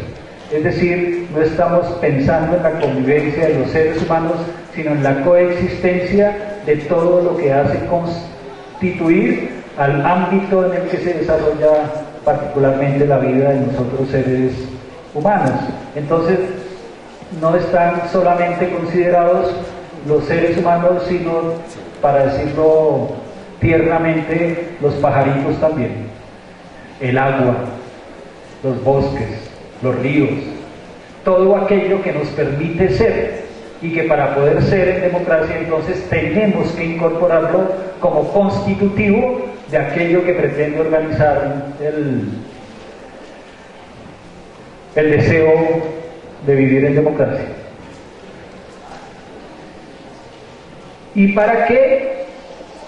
Es decir, no estamos pensando en la convivencia de los seres humanos, sino en la coexistencia de todo lo que hace constituir al ámbito en el que se desarrolla particularmente la vida de nosotros seres humanos. Entonces, no están solamente considerados los seres humanos, sino, para decirlo tiernamente, los pajaritos también, el agua, los bosques, los ríos, todo aquello que nos permite ser, y que para poder ser en democracia entonces tenemos que incorporarlo como constitutivo de aquello que pretende organizar el deseo de vivir en democracia. ¿Y para qué?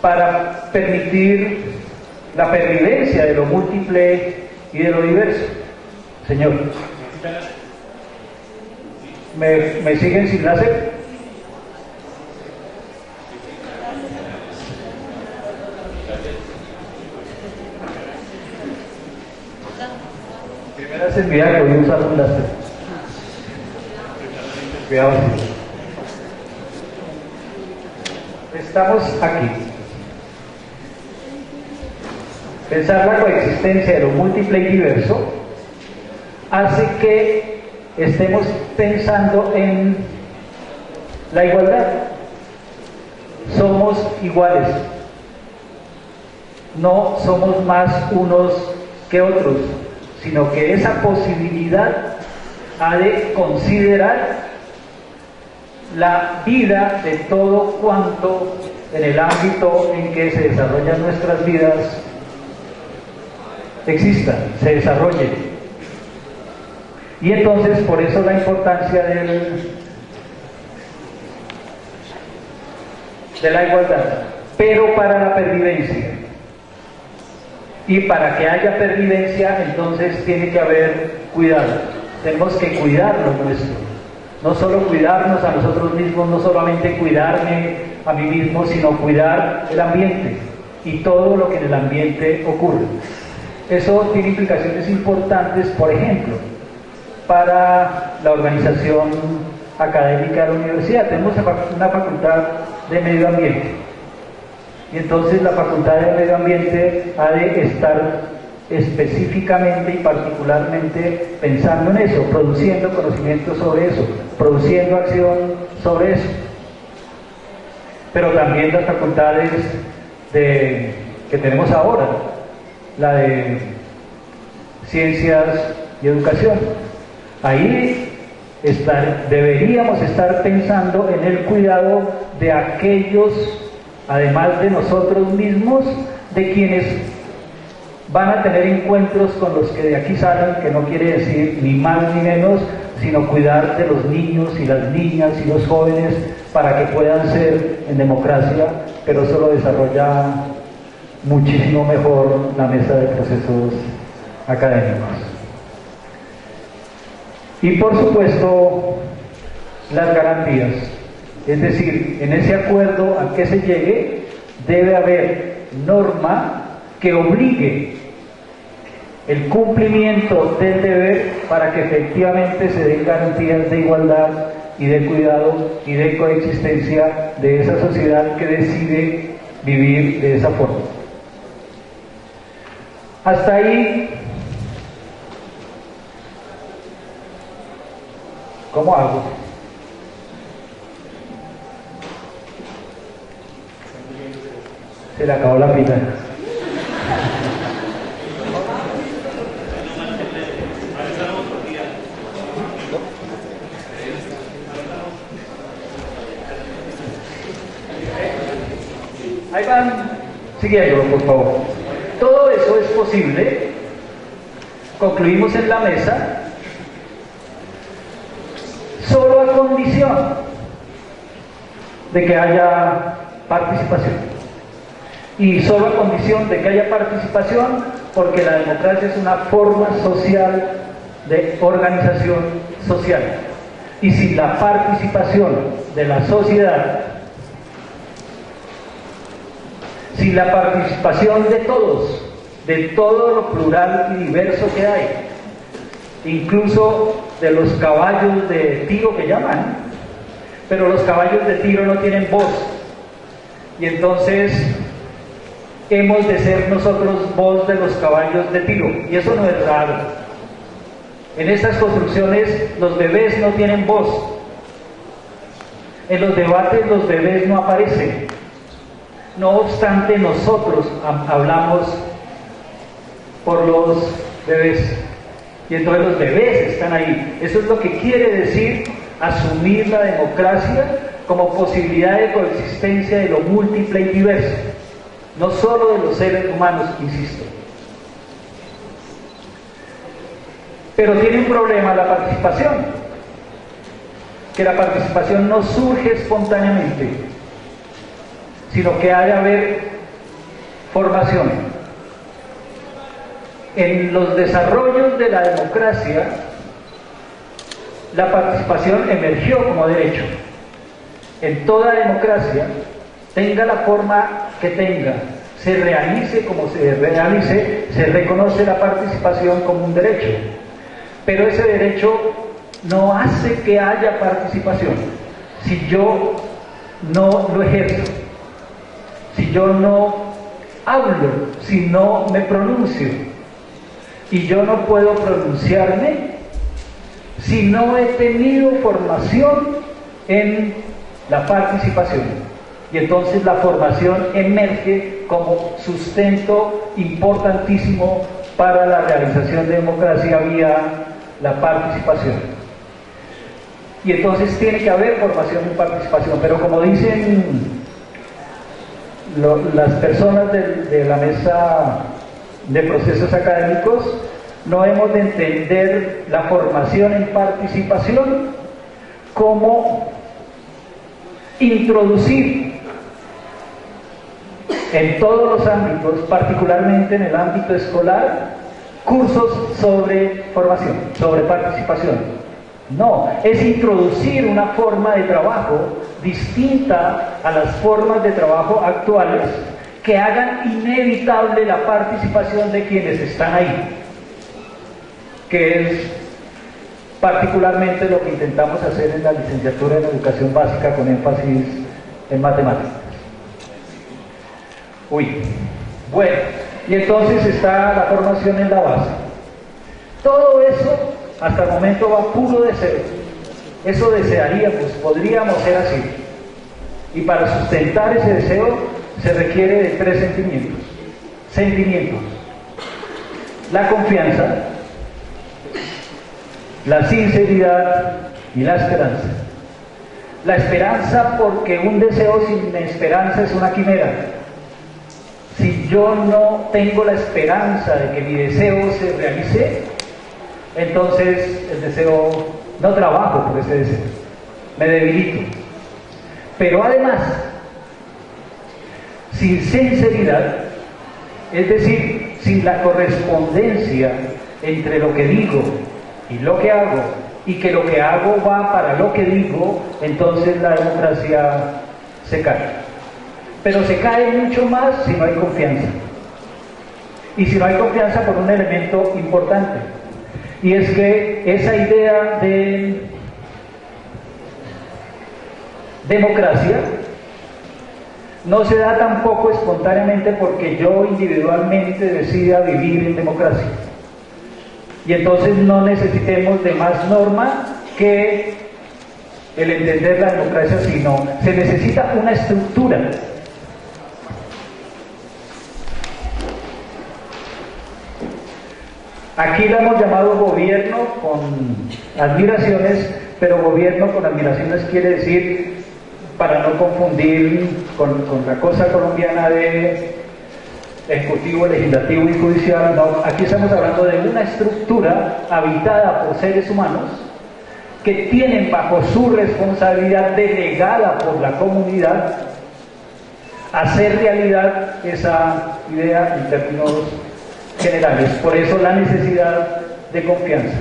Para permitir la pervivencia de lo múltiple y de lo diverso. Señor, ¿me siguen sin láser? Primera sensibilidad que voy a usar un láser. Cuidado. Estamos aquí. pensar la coexistencia de lo múltiple y diverso, hace que estemos pensando en la igualdad. Somos iguales, no somos más unos que otros, sino que esa posibilidad ha de considerar la vida de todo cuanto en el ámbito en que se desarrollan nuestras vidas exista, se desarrolle. Y entonces por eso la importancia de la igualdad, pero para la pervivencia. Y para que haya pervivencia, entonces tiene que haber cuidado. Tenemos que cuidar lo nuestro. No solo cuidarnos a nosotros mismos, no solamente cuidarme a mí mismo, sino cuidar el ambiente y todo lo que en el ambiente ocurre. Eso tiene implicaciones importantes, por ejemplo, para la organización académica de la universidad. Tenemos una facultad de medio ambiente. Y entonces la Facultad de Medio Ambiente ha de estar específicamente y particularmente pensando en eso, produciendo conocimiento sobre eso, produciendo acción sobre eso. Pero también las facultades que tenemos ahora, la de Ciencias y Educación. Ahí deberíamos estar pensando en el cuidado de aquellos, además de nosotros mismos, de quienes van a tener encuentros con los que de aquí salen, que no quiere decir ni más ni menos, sino cuidar de los niños y las niñas y los jóvenes para que puedan ser en democracia, pero eso lo desarrolla muchísimo mejor la mesa de procesos académicos. Y por supuesto, las garantías. Es decir, en ese acuerdo al que se llegue, debe haber norma que obligue el cumplimiento del deber para que efectivamente se den garantías de igualdad y de cuidado y de coexistencia de esa sociedad que decide vivir de esa forma. Hasta ahí, ¿cómo hago? Se le acabó la pila. Ahí van siguiéndolo, por favor. Todo eso es posible. Concluimos en la mesa solo a condición de que haya participación. Y solo a condición de que haya participación, porque la democracia es una forma social de organización social. Y sin la participación de la sociedad, sin la participación de todos, de todo lo plural y diverso que hay, incluso de los caballos de tiro que llaman, pero los caballos de tiro no tienen voz, y entonces hemos de ser nosotros voz de los caballos de tiro, y eso no es raro. En estas construcciones los bebés no tienen voz, en los debates los bebés no aparecen. No obstante, nosotros hablamos por los bebés, y entonces los bebés están ahí. Eso es lo que quiere decir asumir la democracia como posibilidad de coexistencia de lo múltiple y diverso, no solo de los seres humanos, insisto. Pero tiene un problema la participación, que la participación no surge espontáneamente, sino que ha de haber formación. En los desarrollos de la democracia, la participación emergió como derecho. En toda democracia, tenga la forma que tenga, se realice como se realice, se reconoce la participación como un derecho. Pero ese derecho no hace que haya participación si yo no lo ejerzo, si yo no hablo si no me pronuncio? Y yo no puedo pronunciarme si no he tenido formación en la participación. Y entonces la formación emerge como sustento importantísimo para la realización de democracia vía la participación. Y entonces tiene que haber formación en participación, pero como dicen las personas de la mesa de procesos académicos, no hemos de entender la formación en participación como introducir en todos los ámbitos, particularmente en el ámbito escolar, cursos sobre formación, sobre participación. No, es introducir una forma de trabajo distinta a las formas de trabajo actuales que hagan inevitable la participación de quienes están ahí, que es particularmente lo que intentamos hacer en la licenciatura en educación básica con énfasis en matemáticas. Bueno, y entonces está la formación en la base. Todo eso hasta el momento va puro deseo. Eso desearíamos, podríamos ser así. Y para sustentar ese deseo se requiere de 3 sentimientos. Sentimientos: la confianza, la sinceridad y la esperanza. La esperanza, porque un deseo sin esperanza es una quimera. Si yo no tengo la esperanza de que mi deseo se realice, entonces el deseo, no trabajo por ese deseo, me debilito. Pero además, sin sinceridad, es decir, sin la correspondencia entre lo que digo y lo que hago, y que lo que hago va para lo que digo, entonces la democracia se cae. Pero se cae mucho más si no hay confianza. Y si no hay confianza por un elemento importante, y es que esa idea de democracia no se da tampoco espontáneamente porque yo individualmente decida vivir en democracia. Y entonces no necesitemos de más norma que el entender la democracia, sino se necesita una estructura. Aquí la hemos llamado gobierno con admiraciones, pero gobierno con admiraciones quiere decir, para no confundir con la cosa colombiana de ejecutivo, legislativo y judicial, no, aquí estamos hablando de una estructura habitada por seres humanos que tienen bajo su responsabilidad delegada por la comunidad hacer realidad esa idea en términos generales. Por eso la necesidad de confianza,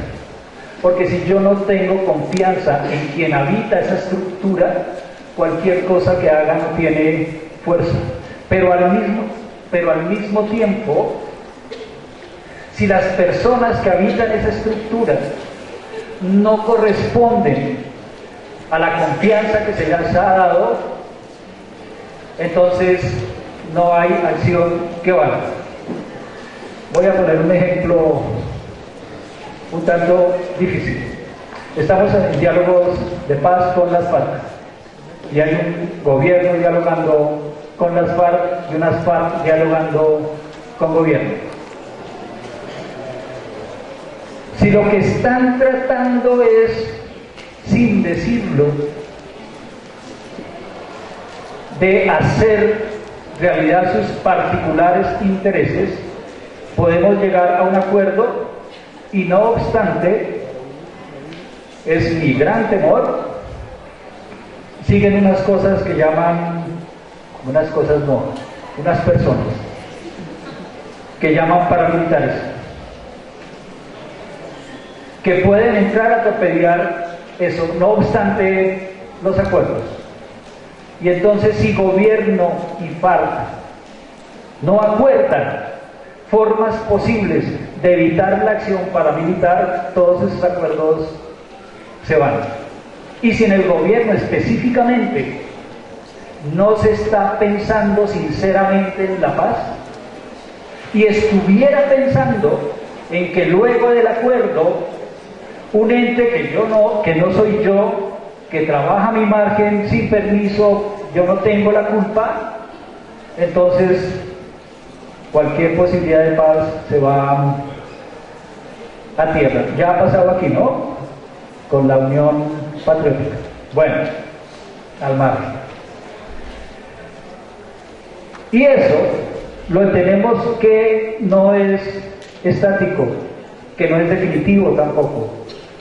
porque si yo no tengo confianza en quien habita esa estructura, cualquier cosa que haga no tiene fuerza. Pero al mismo tiempo, si las personas que habitan esa estructura no corresponden a la confianza que se les ha dado, entonces no hay acción que valga. Voy a poner un ejemplo un tanto difícil. Estamos en diálogos de paz con las FARC y hay un gobierno dialogando con las FARC y unas FARC dialogando con gobierno. Si lo que están tratando es, sin decirlo, de hacer realidad sus particulares intereses, podemos llegar a un acuerdo y no obstante, es mi gran temor, siguen unas cosas que llaman, unas cosas no, unas personas que llaman paramilitares, que pueden entrar a torpedear eso, no obstante los acuerdos. Y entonces si gobierno y FARC no acuerdan formas posibles de evitar la acción paramilitar, todos esos acuerdos se van. Y si en el gobierno específicamente no se está pensando sinceramente en la paz, y estuviera pensando en que luego del acuerdo, un ente que no soy yo, que trabaja a mi margen sin permiso, yo no tengo la culpa, entonces cualquier posibilidad de paz se va a tierra. Ya ha pasado aquí, ¿no? Con la Unión Patriótica. Bueno, al margen. Y eso lo entendemos que no es estático, que no es definitivo tampoco,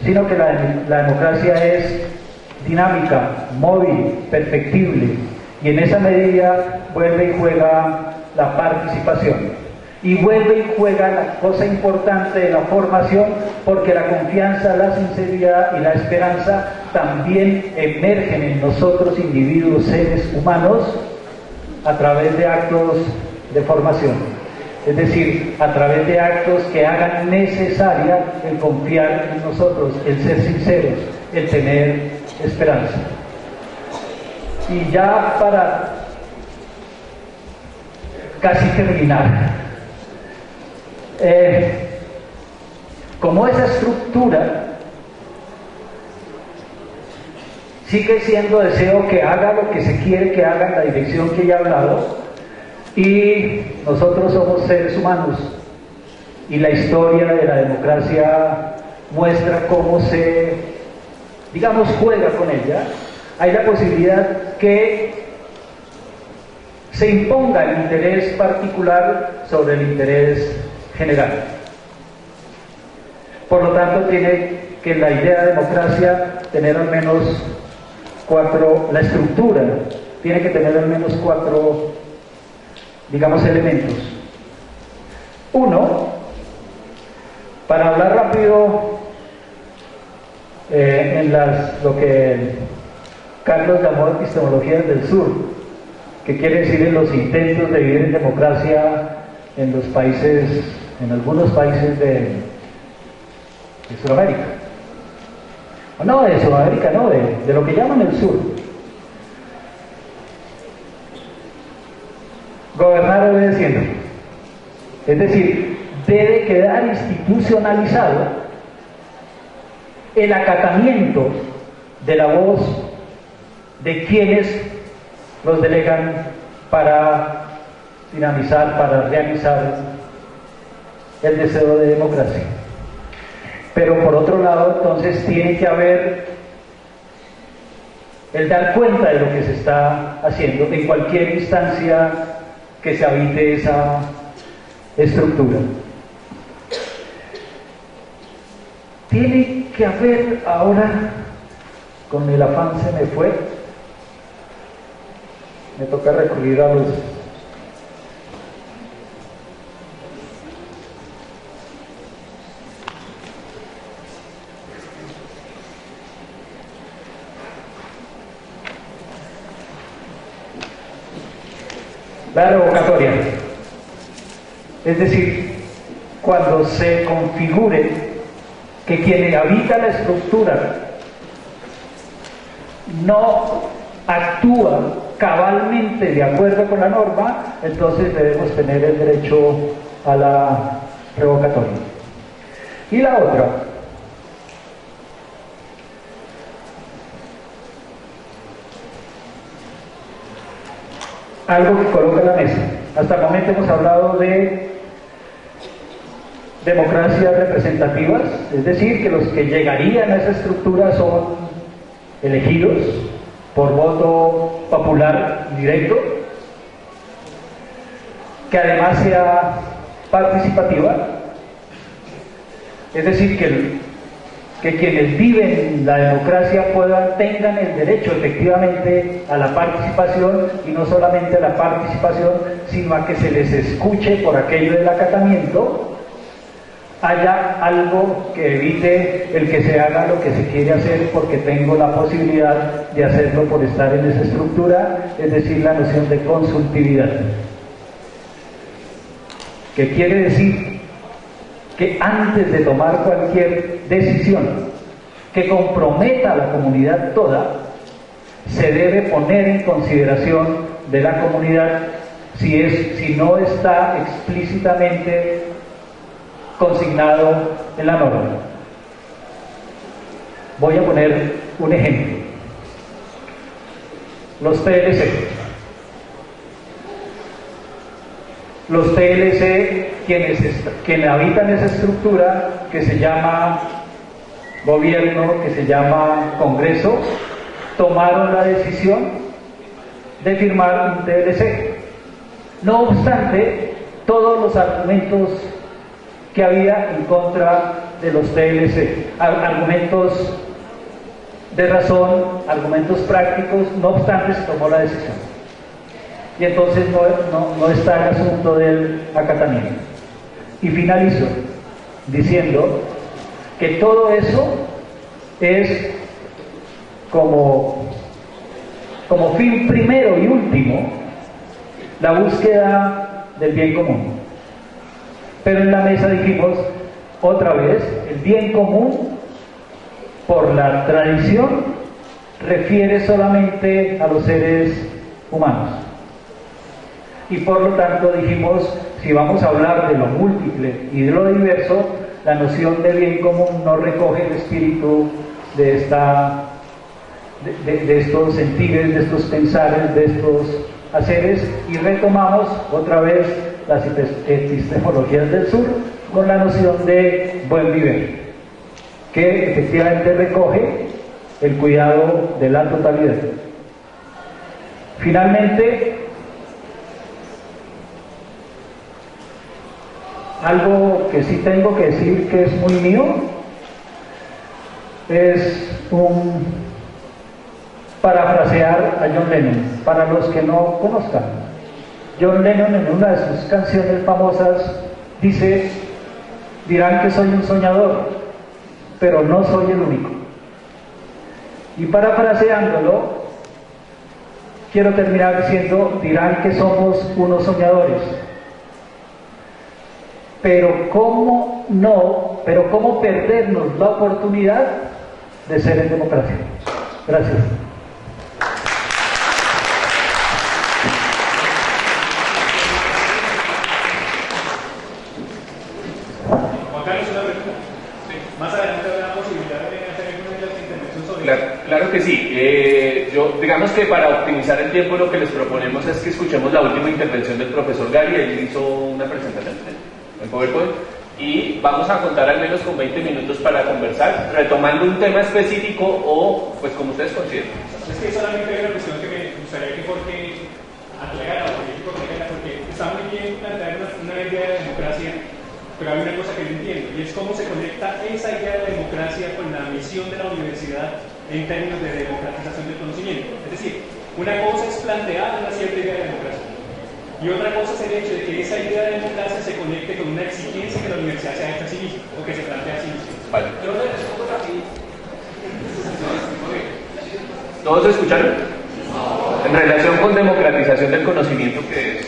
sino que la democracia es dinámica, móvil, perfectible, y en esa medida vuelve y juega la participación, y vuelve y juega la cosa importante de la formación, porque la confianza, la sinceridad y la esperanza también emergen en nosotros, individuos, seres humanos, a través de actos de formación, es decir, a través de actos que hagan necesaria el confiar en nosotros, el ser sinceros, el tener esperanza. Y ya para casi terminar, como esa estructura sigue siendo deseo que haga lo que se quiere que haga en la dirección que ya he hablado, y nosotros somos seres humanos, y la historia de la democracia muestra cómo se, digamos, juega con ella. Hay la posibilidad que se imponga el interés particular sobre el interés general. Por lo tanto, tiene que la idea de democracia tener al menos la estructura tiene que tener al menos 4, digamos, elementos. Uno, para hablar rápido en lo que Carlos llamó epistemologías del sur, que quiere decir en los intentos de vivir en democracia en los países, en algunos países de Sudamérica. O no de Sudamérica, no, de lo que llaman el sur. Gobernar obedeciendo. Es decir, debe quedar institucionalizado el acatamiento de la voz de quienes los delegan para dinamizar, para realizar el deseo de democracia. Pero por otro lado, entonces, tiene que haber el dar cuenta de lo que se está haciendo en cualquier instancia que se habite esa estructura. Tiene que haber ahora, con el afán se me fue, me toca recurrir a los la revocatoria, es decir, cuando se configure que quien habita la estructura no actúa cabalmente de acuerdo con la norma, entonces debemos tener el derecho a la revocatoria. Y la otra, algo que coloca en la mesa. Hasta el momento hemos hablado de democracias representativas, es decir, que los que llegarían a esa estructura son elegidos por voto popular directo, que además sea participativa, es decir, que quienes viven la democracia tengan el derecho efectivamente a la participación, y no solamente a la participación, sino a que se les escuche por aquello del acatamiento, haya algo que evite el que se haga lo que se quiere hacer porque tengo la posibilidad de hacerlo por estar en esa estructura, es decir, la noción de consultividad. ¿Qué quiere decir? Que antes de tomar cualquier decisión que comprometa a la comunidad toda, se debe poner en consideración de la comunidad si no está explícitamente consignado en la norma. Voy a poner un ejemplo. Los TLC. Los TLC, quienes habitan esa estructura que se llama gobierno, que se llama Congreso, tomaron la decisión de firmar un TLC. No obstante, todos los argumentos que había en contra de los TLC, argumentos de razón, argumentos prácticos, no obstante se tomó la decisión. Y entonces no está el asunto del acatamiento. Y finalizo diciendo que todo eso es como fin primero y último la búsqueda del bien común. Pero en la mesa dijimos otra vez, el bien común por la tradición refiere solamente a los seres humanos. Y por lo tanto dijimos, si vamos a hablar de lo múltiple y de lo diverso, la noción de bien común no recoge el espíritu de estos sentires, de estos pensares, de estos haceres, y retomamos otra vez las epistemologías del sur con la noción de buen vivir, que efectivamente recoge el cuidado de la totalidad. Finalmente, algo que sí tengo que decir que es muy mío es parafrasear a John Lennon, para los que no conozcan. John Lennon, en una de sus canciones famosas, dice: dirán que soy un soñador, pero no soy el único. Y parafraseándolo, quiero terminar diciendo: dirán que somos unos soñadores, pero cómo perdernos la oportunidad de ser en democracia. Gracias. Más adelante habrá posibilidad de hacer alguna intervención sobre Claro que sí. Digamos que para optimizar el tiempo lo que les proponemos es que escuchemos la última intervención del profesor Gary. Él hizo una presentación en PowerPoint y vamos a contar al menos con 20 minutos para conversar, retomando un tema específico o pues como ustedes consideren. Es que solamente hay una cuestión que me gustaría que Jorge aclarara, porque está muy bien plantear una idea de democracia, pero hay una cosa que no entiendo, y es cómo se conecta esa idea de democracia con la misión de la universidad en términos de democratización del conocimiento. Es decir, una cosa es plantear una cierta idea de democracia, y otra cosa es el hecho de que esa idea de democracia se conecte con una exigencia que la universidad se ha hecho a sí misma, o que se plantea a sí misma. Vale. Yo le respondo así. ¿Todos escucharon? En relación con democratización del conocimiento, que es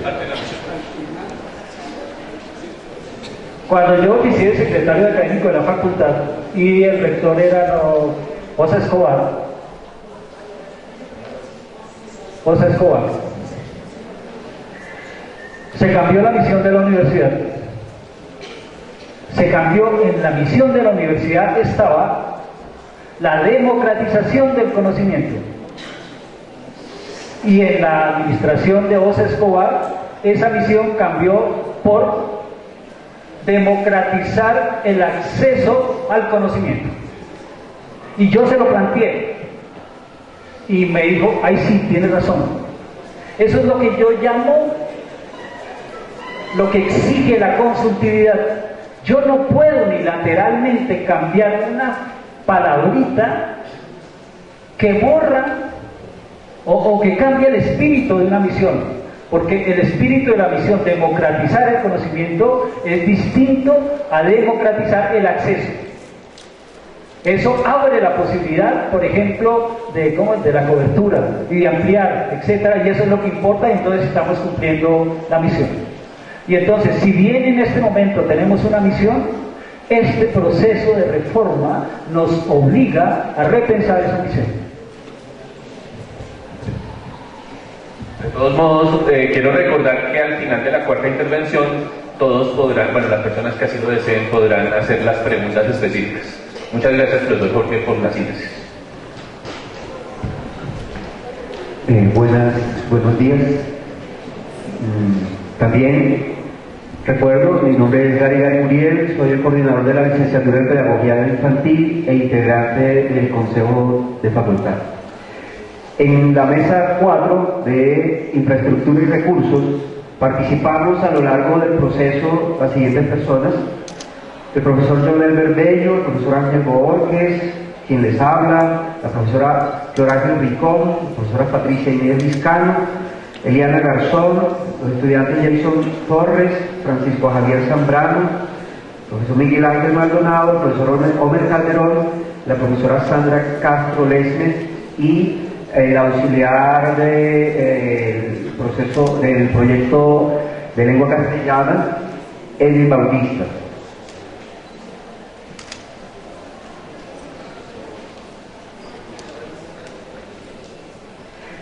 parte de la misión. Cuando yo oficié de secretario académico de la facultad y el rector era Osa Escobar, se cambió la misión de la universidad. En la misión de la universidad estaba la democratización del conocimiento. Y en la administración de Osa Escobar, esa misión cambió por democratizar el acceso al conocimiento. Y yo se lo planteé y me dijo: ay, sí, tienes razón. Eso es lo que yo llamo, lo que exige la consultividad. Yo no puedo unilateralmente cambiar una palabrita que borra o que cambia el espíritu de una misión. Porque el espíritu de la misión, democratizar el conocimiento, es distinto a democratizar el acceso. Eso abre la posibilidad, por ejemplo, de la cobertura y de ampliar, etcétera, y eso es lo que importa, y entonces estamos cumpliendo la misión. Y entonces, si bien en este momento tenemos una misión, este proceso de reforma nos obliga a repensar esa misión. De todos modos, quiero recordar que al final de la cuarta intervención todos podrán, bueno, las personas que así lo deseen podrán hacer las preguntas específicas. Muchas gracias, profesor Jorge, por la síntesis. Buenos días. También recuerdo, mi nombre es Gary Muriel, soy el coordinador de la licenciatura en Pedagogía Infantil e integrante del Consejo de Facultad. En la mesa 4 de Infraestructura y Recursos participamos a lo largo del proceso las siguientes personas: el profesor John Elber Bello, el profesor Ángel Borges, quien les habla, la profesora Flor Ángel Ricón, la profesora Patricia Inés Vizcano, Eliana Garzón, los estudiantes Jason Torres, Francisco Javier Zambrano, el profesor Miguel Ángel Maldonado, el profesor Homer Calderón, la profesora Sandra Castro Lesmes y el auxiliar del proyecto de lengua castellana, Edwin Bautista.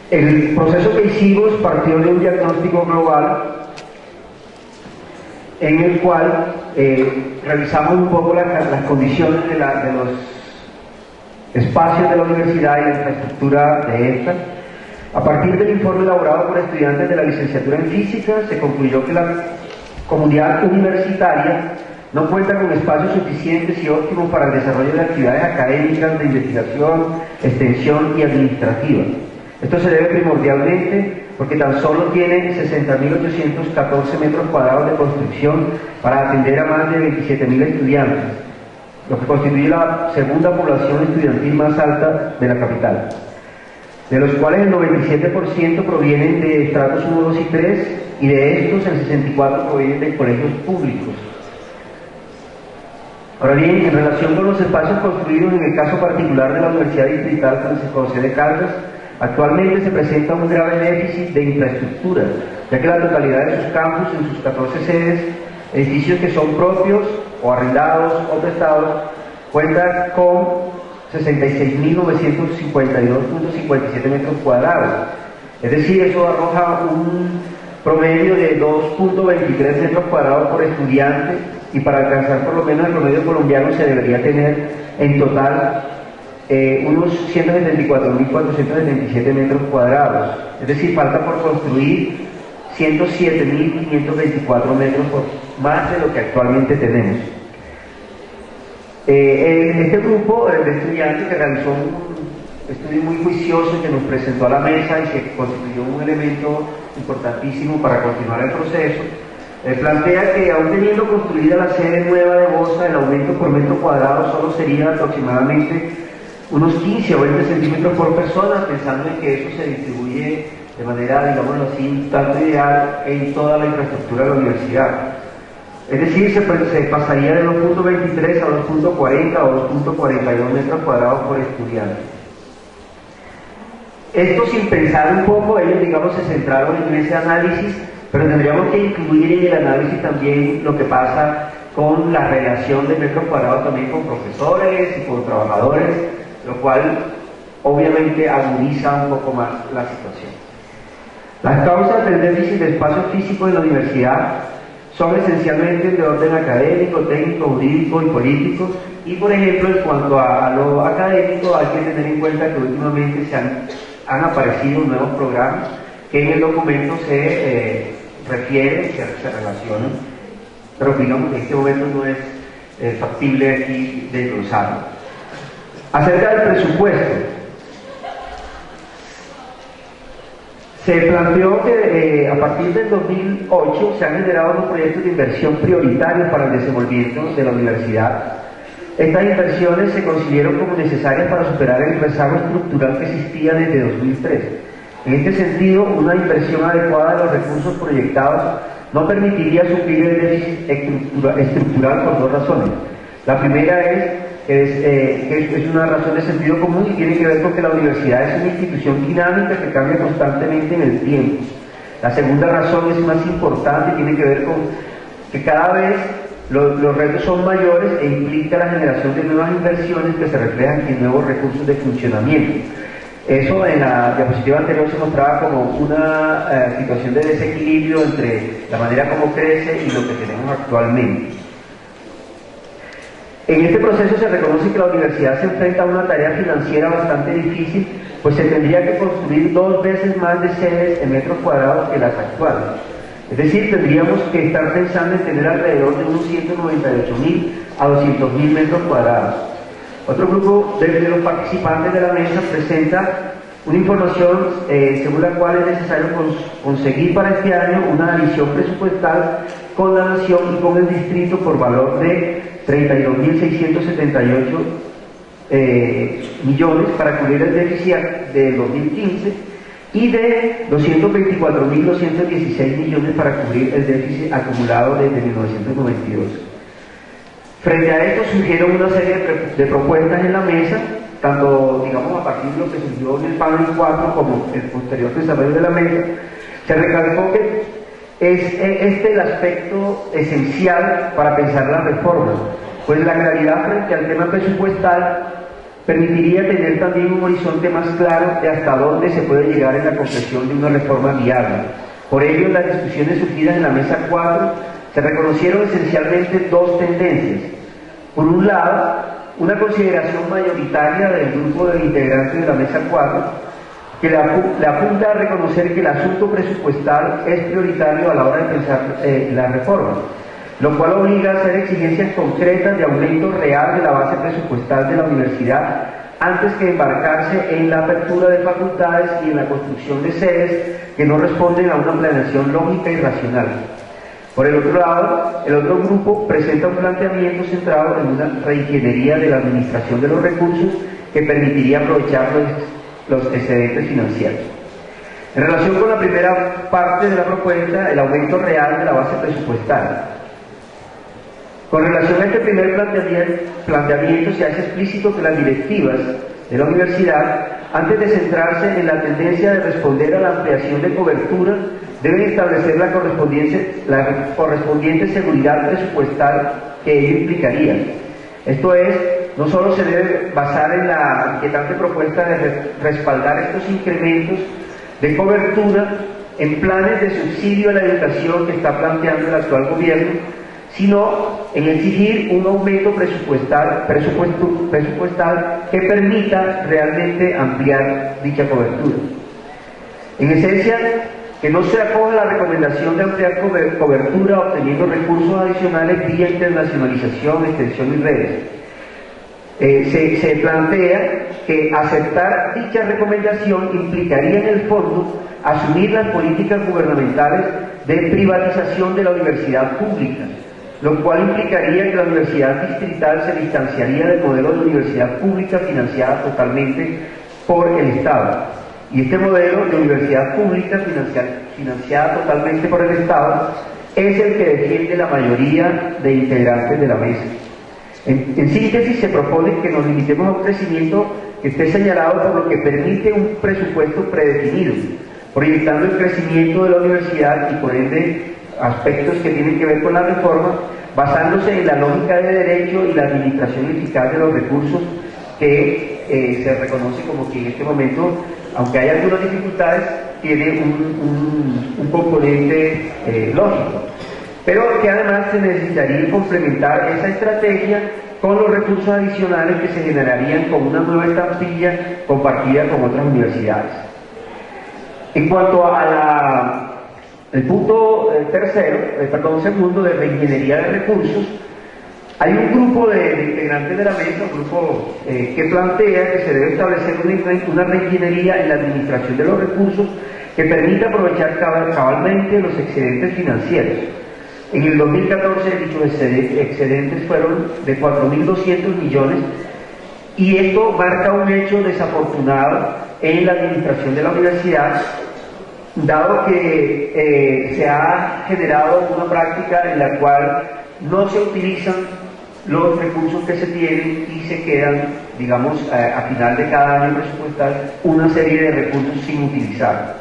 El proceso que hicimos partió de un diagnóstico global en el cual revisamos un poco las condiciones de los espacios de la universidad y la infraestructura de esta. A partir del informe elaborado por estudiantes de la licenciatura en física, se concluyó que la comunidad universitaria no cuenta con espacios suficientes y óptimos para el desarrollo de actividades académicas, de investigación, extensión y administrativa. Esto se debe primordialmente porque tan solo tiene 60.814 metros cuadrados de construcción para atender a más de 27.000 estudiantes, lo que constituye la segunda población estudiantil más alta de la capital, de los cuales el 97% provienen de estratos 1, 2 y 3, y de estos el 64% provienen de colegios públicos. Ahora bien, en relación con los espacios construidos en el caso particular de la Universidad Distrital Francisco José de Caldas, actualmente se presenta un grave déficit de infraestructura, ya que la totalidad de sus campus en sus 14 sedes, edificios que son propios o arrendados o prestados, cuentan con 66.952.57 metros cuadrados. Es decir, eso arroja un promedio de 2.23 metros cuadrados por estudiante, y para alcanzar por lo menos el promedio colombiano se debería tener en total unos 174.477 metros cuadrados. Es decir, falta por construir 107.524 metros más de lo que actualmente tenemos. Este grupo de estudiantes que realizó un estudio muy juicioso que nos presentó a la mesa y que constituyó un elemento importantísimo para continuar el proceso, plantea que aún teniendo construida la sede nueva de Bosa, el aumento por metro cuadrado solo sería aproximadamente unos 15 o 20 centímetros por persona, pensando en que eso se distribuye de manera, digámoslo así, tanto ideal en toda la infraestructura de la universidad. Es decir, se pasaría de 2.23 a 2.40 o 2.42 metros cuadrados por estudiante. Esto sin pensar un poco, ellos digamos se centraron en ese análisis, pero tendríamos que incluir en el análisis también lo que pasa con la relación de metros cuadrados también con profesores y con trabajadores, lo cual obviamente agudiza un poco más la situación. Las causas del déficit de espacio físico en la universidad son esencialmente de orden académico, técnico, jurídico y político, y por ejemplo en cuanto a lo académico hay que tener en cuenta que últimamente han aparecido nuevos programas que en el documento se refieren, se relacionan, pero digamos que en este momento no es factible aquí desglosarlo. Acerca del presupuesto, se planteó que a partir del 2008 se han generado unos proyectos de inversión prioritarios para el desenvolvimiento de la universidad. Estas inversiones se consideraron como necesarias para superar el rezago estructural que existía desde 2003. En este sentido, una inversión adecuada de los recursos proyectados no permitiría suplir el déficit estructural por dos razones. La primera es una razón de sentido común y tiene que ver con que la universidad es una institución dinámica que cambia constantemente en el tiempo. La segunda razón es más importante y tiene que ver con que cada vez los retos son mayores e implica la generación de nuevas inversiones que se reflejan en nuevos recursos de funcionamiento. Eso en la diapositiva anterior se mostraba como una situación de desequilibrio entre la manera como crece y lo que tenemos actualmente. En este proceso se reconoce que la universidad se enfrenta a una tarea financiera bastante difícil, pues se tendría que construir 2 veces más de sedes en metros cuadrados que las actuales. Es decir, tendríamos que estar pensando en tener alrededor de unos 198.000 a 200.000 metros cuadrados. Otro grupo de los participantes de la mesa presenta una información según la cual es necesario conseguir para este año una adición presupuestal con la nación y con el distrito por valor de 32.678 millones para cubrir el déficit del 2015 y de 224.216 millones para cubrir el déficit acumulado desde 1992. Frente a esto surgieron una serie de propuestas en la mesa, tanto digamos a partir de lo que surgió en el panel 4 como el posterior desarrollo de la mesa. Se recalcó que es este el aspecto esencial para pensar la reforma, pues la claridad frente al tema presupuestal permitiría tener también un horizonte más claro de hasta dónde se puede llegar en la concreción de una reforma viable. Por ello, en las discusiones surgidas en la mesa 4 se reconocieron esencialmente 2 tendencias. Por un lado, una consideración mayoritaria del grupo de integrantes de la mesa 4 que le apunta a reconocer que el asunto presupuestal es prioritario a la hora de pensar la reforma, lo cual obliga a hacer exigencias concretas de aumento real de la base presupuestal de la universidad antes que embarcarse en la apertura de facultades y en la construcción de sedes que no responden a una planeación lógica y racional. Por el otro lado, el otro grupo presenta un planteamiento centrado en una reingeniería de la administración de los recursos que permitiría aprovechar los excedentes financieros. En relación con la primera parte de la propuesta, el aumento real de la base presupuestal. Con relación a este primer planteamiento se hace explícito que las directivas de la universidad, antes de centrarse en la tendencia de responder a la ampliación de cobertura, deben establecer la correspondiente seguridad presupuestal que ello implicaría. Esto es, no solo se debe basar en la inquietante propuesta de respaldar estos incrementos de cobertura en planes de subsidio a la educación que está planteando el actual gobierno, sino en exigir un aumento presupuestal que permita realmente ampliar dicha cobertura. En esencia, que no se acoja la recomendación de ampliar cobertura obteniendo recursos adicionales vía internacionalización, extensión y redes. Se plantea que aceptar dicha recomendación implicaría en el fondo asumir las políticas gubernamentales de privatización de la universidad pública, lo cual implicaría que la universidad distrital se distanciaría del modelo de universidad pública financiada totalmente por el Estado. Y este modelo de universidad pública financiada totalmente por el Estado es el que defiende la mayoría de integrantes de la mesa. En síntesis, se propone que nos limitemos a un crecimiento que esté señalado por lo que permite un presupuesto predefinido, proyectando el crecimiento de la universidad y por ende aspectos que tienen que ver con la reforma, basándose en la lógica de derecho y la administración eficaz de los recursos que se reconoce como que en este momento, aunque hay algunas dificultades, tiene un componente lógico, pero que además se necesitaría complementar esa estrategia con los recursos adicionales que se generarían con una nueva estampilla compartida con otras universidades. En cuanto a el punto segundo de reingeniería de recursos, hay un grupo de integrantes de la mesa, un grupo que plantea que se debe establecer una reingeniería en la administración de los recursos que permita aprovechar cabalmente los excedentes financieros. En el 2014 dichos excedentes fueron de 4.200 millones y esto marca un hecho desafortunado en la administración de la universidad, dado que se ha generado una práctica en la cual no se utilizan los recursos que se tienen y se quedan, digamos, a final de cada año presupuestal, una serie de recursos sin utilizar.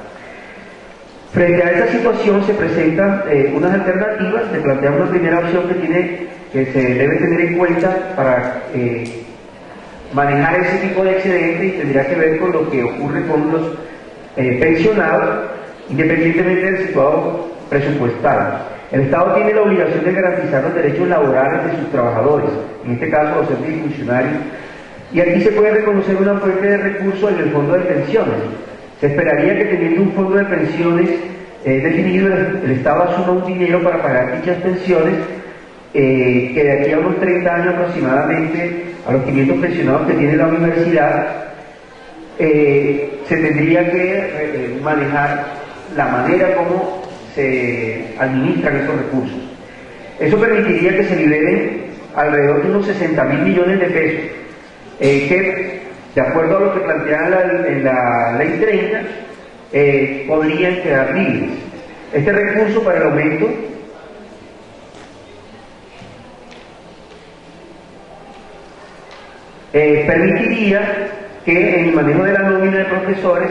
Frente a esta situación se presentan unas alternativas. Se plantea una primera opción que se debe tener en cuenta para manejar ese tipo de excedente y tendría que ver con lo que ocurre con los pensionados, independientemente del situado presupuestal. El Estado tiene la obligación de garantizar los derechos laborales de sus trabajadores, en este caso docentes y funcionarios, y aquí se puede reconocer una fuente de recursos en el fondo de pensiones. Se esperaría que teniendo un fondo de pensiones definido, el Estado asuma un dinero para pagar dichas pensiones, que de aquí a unos 30 años aproximadamente, a los 500 pensionados que tiene la universidad, se tendría que manejar la manera como se administran esos recursos. Eso permitiría que se liberen alrededor de unos 60.000 millones de pesos, que de acuerdo a lo que plantea en la Ley 30, podrían quedar libres. Este recurso para el aumento permitiría que en el manejo de la nómina de profesores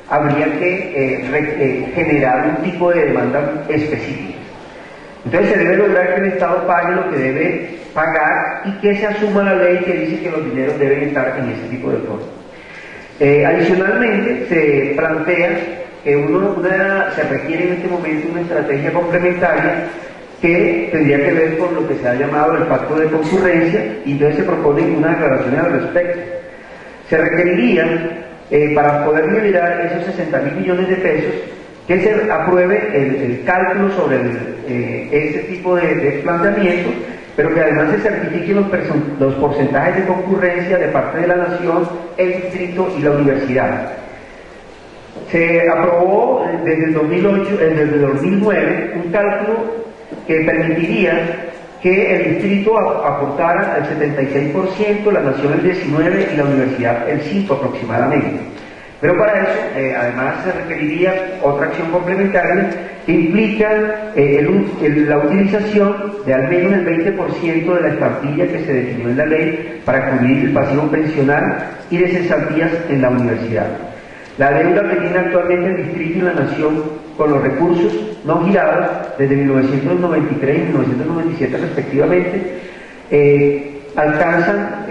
habría que generar un tipo de demanda específica. Entonces se debe lograr que el Estado pague lo que debe pagar y que se asuma la ley que dice que los dineros deben estar en ese tipo de fondos. Adicionalmente se plantea que se requiere en este momento una estrategia complementaria que tendría que ver con lo que se ha llamado el pacto de concurrencia, y entonces se proponen unas declaraciones al respecto. Se requeriría, para poder liberar esos 60.000 millones de pesos, que se apruebe el cálculo sobre ese tipo de planteamiento, pero que además se certifiquen los porcentajes de concurrencia de parte de la Nación, el distrito y la universidad. Se aprobó desde el 2009 un cálculo que permitiría que el distrito aportara el 76%, la Nación el 19% y la universidad el 5% aproximadamente. Pero para eso, además, se requeriría otra acción complementaria que implica la utilización de al menos el 20% de la estampilla que se definió en la ley para cubrir el pasivo pensional y de cesantías en la universidad. La deuda que tiene actualmente el distrito y la Nación con los recursos no girados desde 1993 y 1997 respectivamente alcanzan,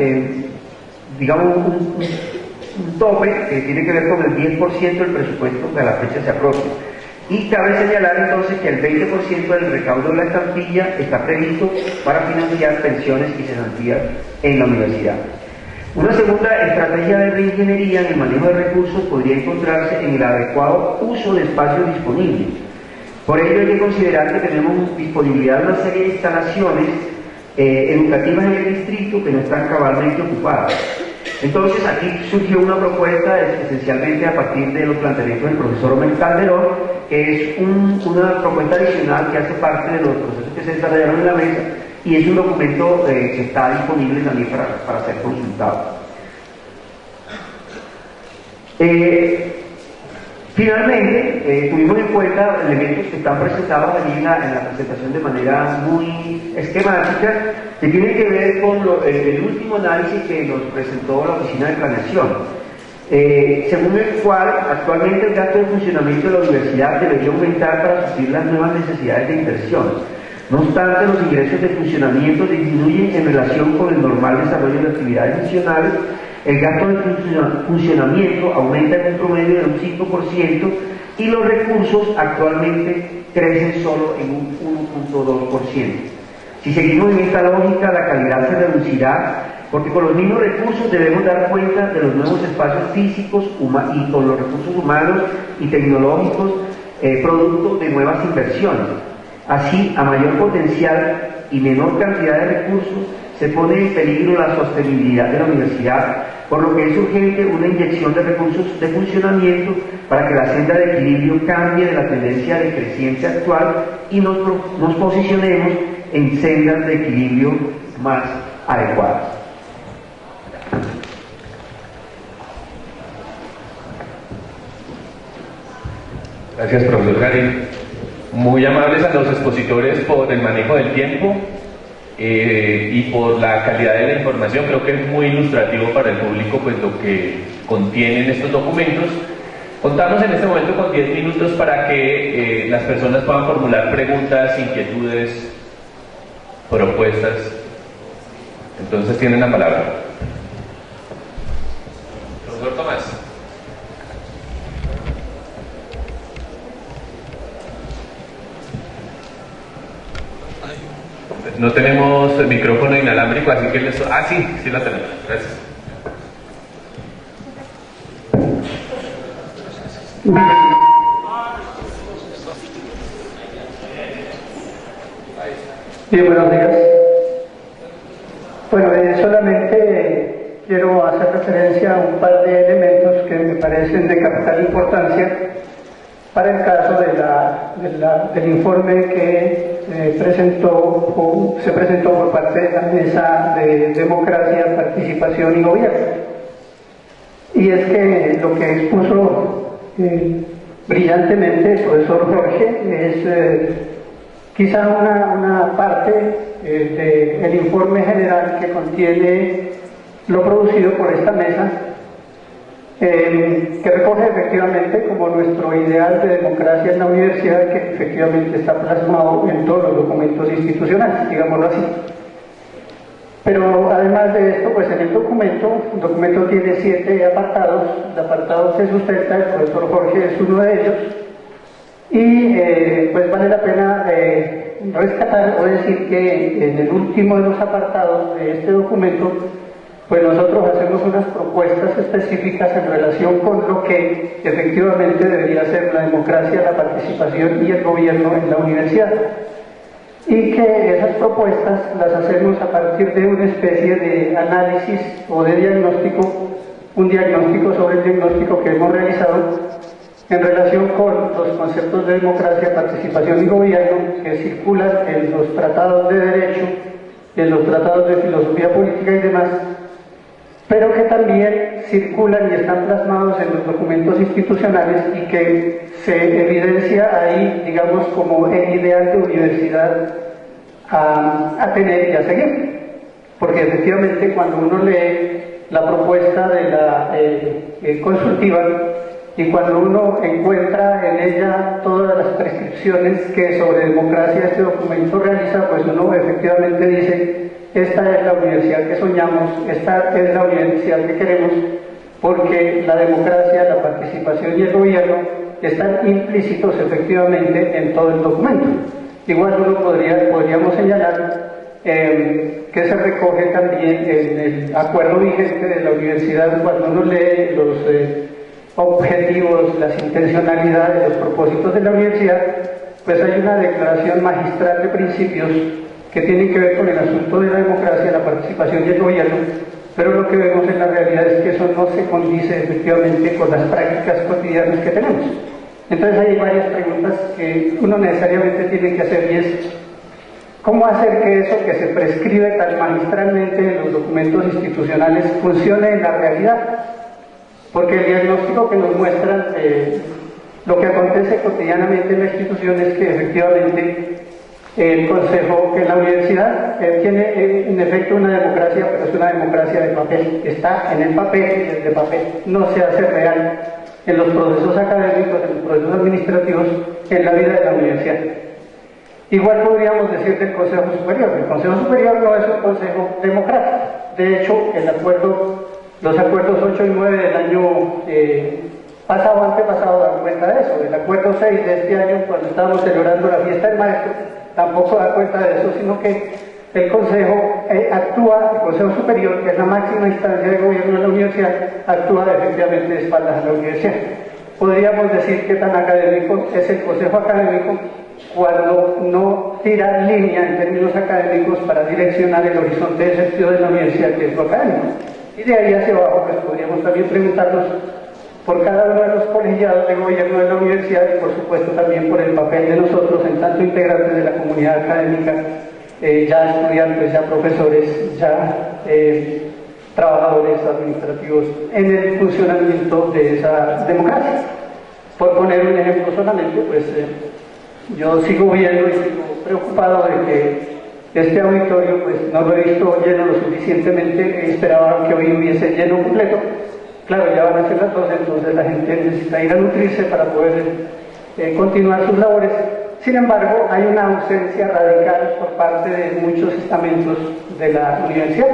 digamos, un tope que tiene que ver con el 10% del presupuesto que a la fecha se apropia. Y cabe señalar entonces que el 20% del recaudo de la estampilla está previsto para financiar pensiones y cesantías en la universidad. Una segunda estrategia de reingeniería en el manejo de recursos podría encontrarse en el adecuado uso de espacios disponibles. Por ello hay que considerar que tenemos disponibilidad de una serie de instalaciones educativas en el distrito que no están cabalmente ocupadas. Entonces aquí surgió una propuesta esencialmente a partir de los planteamientos del profesor Omer Calderón, que es una propuesta adicional que hace parte de los procesos que se desarrollaron en la mesa, y es un documento que está disponible también para ser consultado. Finalmente, tuvimos en cuenta elementos que están presentados allí en la presentación de manera muy esquemática, que tienen que ver con el último análisis que nos presentó la Oficina de Planeación, según el cual actualmente el gasto de funcionamiento de la universidad debería aumentar para suplir las nuevas necesidades de inversión. No obstante, los ingresos de funcionamiento disminuyen en relación con el normal desarrollo de actividades funcionales. El gasto de funcionamiento aumenta en un promedio de un 5% y los recursos actualmente crecen solo en un 1.2%. Si seguimos en esta lógica, la calidad se reducirá, porque con los mismos recursos debemos dar cuenta de los nuevos espacios físicos y con los recursos humanos y tecnológicos producto de nuevas inversiones. Así, a mayor potencial y menor cantidad de recursos, se pone en peligro la sostenibilidad de la universidad, por lo que es urgente una inyección de recursos de funcionamiento para que la senda de equilibrio cambie de la tendencia decreciente actual y nos posicionemos en sendas de equilibrio más adecuadas. Gracias, profesor Karim. Muy amables a los expositores por el manejo del tiempo y por la calidad de la información. Creo que es muy ilustrativo para el público pues lo que contienen estos documentos. Contamos en este momento con 10 minutos para que las personas puedan formular preguntas, inquietudes, propuestas. Entonces tienen la palabra. No tenemos el micrófono inalámbrico, así que les... Ah, sí, sí lo tenemos. Gracias. Bien, buenos días. Bueno, solamente quiero hacer referencia a un par de elementos que me parecen de capital importancia para el caso del informe que se presentó por parte de la Mesa de Democracia, Participación y Gobierno. Y es que lo que expuso brillantemente el profesor Jorge es quizá una parte del informe general que contiene lo producido por esta mesa, que recoge efectivamente como nuestro ideal de democracia en la universidad, que efectivamente está plasmado en todos los documentos institucionales, digámoslo así. Pero además de esto, pues en el documento tiene 7 apartados. El apartado se sustenta, el profesor Jorge es uno de ellos, y pues vale la pena rescatar o decir que en el último de los apartados de este documento, pues nosotros hacemos unas propuestas específicas en relación con lo que efectivamente debería ser la democracia, la participación y el gobierno en la universidad. Y que esas propuestas las hacemos a partir de una especie de análisis o de diagnóstico, un diagnóstico sobre el diagnóstico que hemos realizado en relación con los conceptos de democracia, participación y gobierno que circulan en los tratados de derecho, en los tratados de filosofía política y demás, pero que también circulan y están plasmados en los documentos institucionales y que se evidencia ahí, digamos, como el ideal de universidad a tener y a seguir. Porque efectivamente cuando uno lee la propuesta de la consultiva, y cuando uno encuentra en ella todas las prescripciones que sobre democracia este documento realiza, pues uno efectivamente dice, esta es la universidad que soñamos, esta es la universidad que queremos, porque la democracia, la participación y el gobierno están implícitos efectivamente en todo el documento. Igual uno podríamos señalar que se recoge también en el acuerdo vigente de la universidad cuando uno lee los objetivos, las intencionalidades, los propósitos de la universidad, pues hay una declaración magistral de principios que tienen que ver con el asunto de la democracia, la participación y el gobierno, pero lo que vemos en la realidad es que eso no se condice efectivamente con las prácticas cotidianas que tenemos. Entonces hay varias preguntas que uno necesariamente tiene que hacer, y es ¿cómo hacer que eso que se prescribe tan magistralmente en los documentos institucionales funcione en la realidad? Porque el diagnóstico que nos muestra lo que acontece cotidianamente en la institución es que efectivamente el Consejo, que la universidad tiene en efecto una democracia, pero es una democracia de papel, está en el papel y es de papel, no se hace real en los procesos académicos, en los procesos administrativos, en la vida de la universidad. Igual podríamos decir del Consejo Superior. El Consejo Superior no es un consejo democrático. De hecho, los acuerdos 8 y 9 del año pasado, antepasado, dan cuenta de eso. El acuerdo 6 de este año, cuando estábamos celebrando la fiesta del maestro, tampoco da cuenta de eso, sino que el Consejo el Consejo Superior, que es la máxima instancia de gobierno de la universidad, actúa efectivamente de espaldas a la universidad. Podríamos decir que tan académico es el Consejo Académico cuando no tira línea en términos académicos para direccionar el horizonte de sentido de la universidad, que es lo académico. Y de ahí hacia abajo, pues podríamos también preguntarnos por cada uno de los colegiados de gobierno de la universidad y por supuesto también por el papel de nosotros en tanto integrantes de la comunidad académica, ya estudiantes, ya profesores, ya trabajadores administrativos en el funcionamiento de esa democracia. Por poner un ejemplo solamente, pues yo sigo viendo y sigo preocupado de que este auditorio pues no lo he visto lleno lo suficientemente, esperaba que hoy hubiese lleno completo. Claro, ya van a ser las 12, entonces la gente necesita ir a nutrirse para poder continuar sus labores. Sin embargo, hay una ausencia radical por parte de muchos estamentos de la universidad.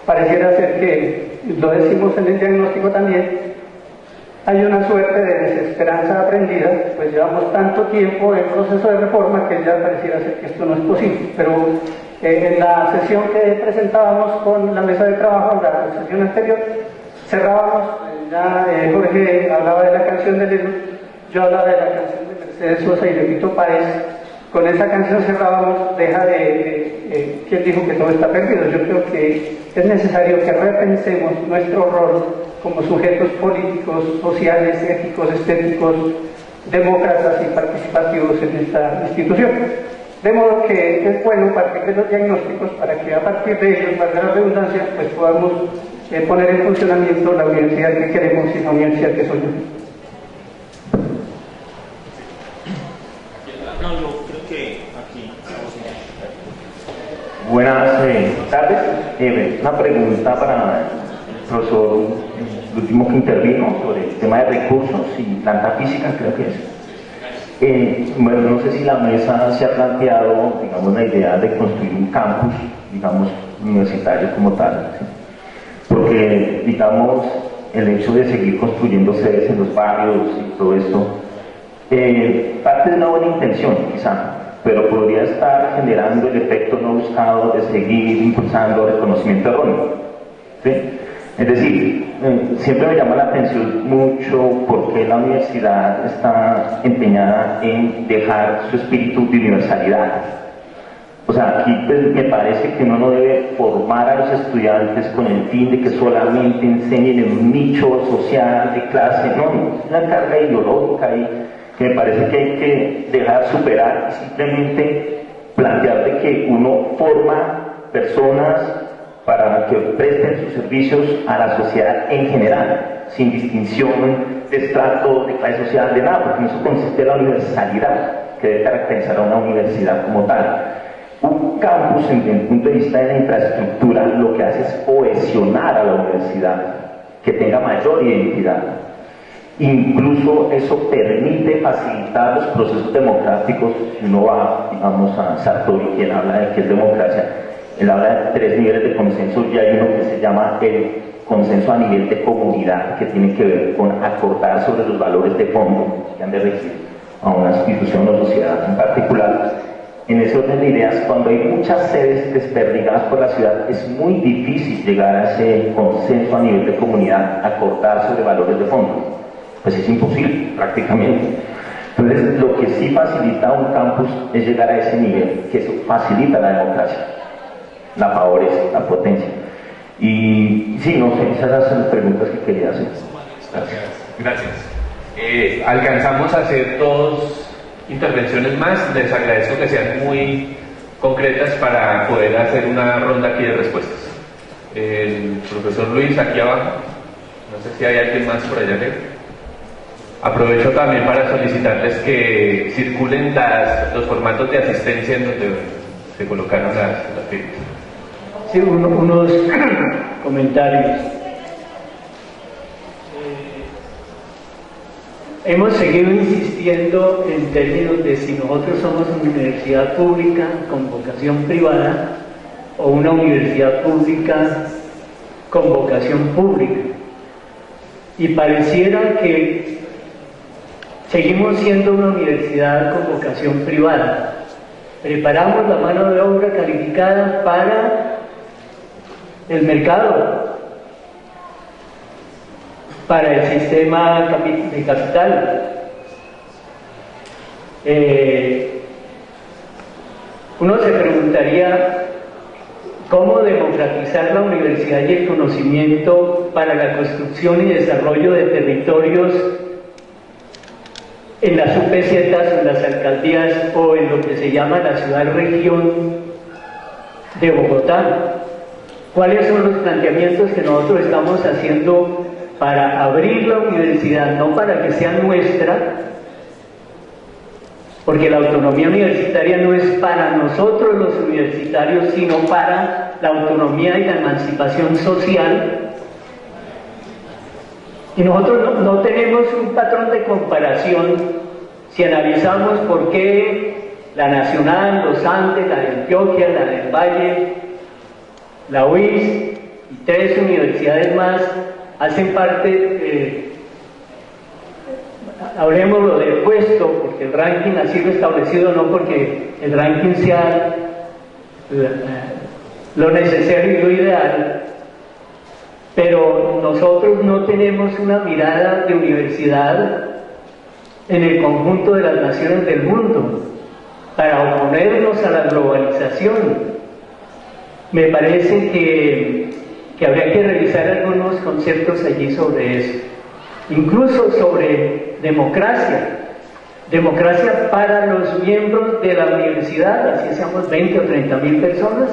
Pareciera ser que, lo decimos en el diagnóstico también, hay una suerte de desesperanza aprendida, pues llevamos tanto tiempo en proceso de reforma que ya pareciera ser que esto no es posible. Pero En la sesión que presentábamos con la mesa de trabajo, en la sesión anterior, cerrábamos, ya Jorge hablaba de la canción de Lennon, yo hablaba de la canción de Mercedes Sosa y de Fito Páez. Con esa canción cerrábamos, deja de ¿quién dijo que todo está perdido? Yo creo que es necesario que repensemos nuestro rol como sujetos políticos, sociales, éticos, estéticos, demócratas y participativos en esta institución. De modo que es bueno partir de los diagnósticos para que a partir de ellos, valga la redundancia, pues podamos poner en funcionamiento la universidad que queremos y la universidad que soñamos. No, yo creo que aquí Buenas tardes. Una pregunta para el profesor, el último que intervino, sobre el tema de recursos y planta física, creo que es. Bueno, no sé si la mesa se ha planteado, digamos, la idea de construir un campus, digamos, universitario como tal, ¿sí? Porque, digamos, el hecho de seguir construyendo sedes en los barrios y todo esto, parte de una buena intención, quizá, pero podría estar generando el efecto no buscado de seguir impulsando el reconocimiento erróneo, ¿sí? Es decir, siempre me llama la atención mucho por qué la universidad está empeñada en dejar su espíritu de universalidad. O sea, aquí pues, me parece que uno no debe formar a los estudiantes con el fin de que solamente enseñen en un nicho social de clase, no, es una carga ideológica y que me parece que hay que dejar superar y simplemente plantear de que uno forma personas para que presten sus servicios a la sociedad en general, sin distinción de estrato, de clase social, de nada, porque en eso consiste la universalidad que debe caracterizar a una universidad como tal. Un campus, desde el punto de vista de la infraestructura, lo que hace es cohesionar a la universidad, que tenga mayor identidad. Incluso eso permite facilitar los procesos democráticos. Si uno va, digamos, a Sartori, quien habla de qué es democracia, él habla de 3 niveles de consenso y hay uno que se llama el consenso a nivel de comunidad, que tiene que ver con acordar sobre los valores de fondo que han de regir a una institución o sociedad en particular. En ese orden de ideas, cuando hay muchas sedes desperdigadas por la ciudad, es muy difícil llegar a ese consenso a nivel de comunidad, acordar sobre valores de fondo. Pues es imposible, prácticamente. Entonces, lo que sí facilita un campus es llegar a ese nivel, que eso facilita la democracia, la favorece, la potencia. Y sí, no sé, esas son las preguntas que quería hacer. Gracias. Alcanzamos a hacer 2 intervenciones más. Les agradezco que sean muy concretas para poder hacer una ronda aquí de respuestas. El profesor Luis, aquí abajo. No sé si hay alguien más por allá arriba. Aprovecho también para solicitarles que circulen los formatos de asistencia en donde se colocaron las firmas. Sí, unos comentarios. Hemos seguido insistiendo en términos de si nosotros somos una universidad pública con vocación privada o una universidad pública con vocación pública. Y pareciera que seguimos siendo una universidad con vocación privada. Preparamos la mano de obra calificada para el mercado, para el sistema de capital. Uno se preguntaría cómo democratizar la universidad y el conocimiento para la construcción y desarrollo de territorios en las UPZ, en las alcaldías o en lo que se llama la ciudad-región de Bogotá. ¿Cuáles son los planteamientos que nosotros estamos haciendo para abrir la universidad, no para que sea nuestra, porque la autonomía universitaria no es para nosotros los universitarios, sino para la autonomía y la emancipación social? Y nosotros no tenemos un patrón de comparación si analizamos por qué la Nacional, los Andes, la de Antioquia, la del Valle, la UIS y 3 universidades más hacen parte, hablemoslo del puesto, porque el ranking ha sido establecido, no porque el ranking sea lo necesario y lo ideal, pero nosotros no tenemos una mirada de universidad en el conjunto de las naciones del mundo para oponernos a la globalización. Me parece que habría que revisar algunos conceptos allí sobre eso, incluso sobre democracia para los miembros de la universidad, así seamos 20 o 30 mil personas,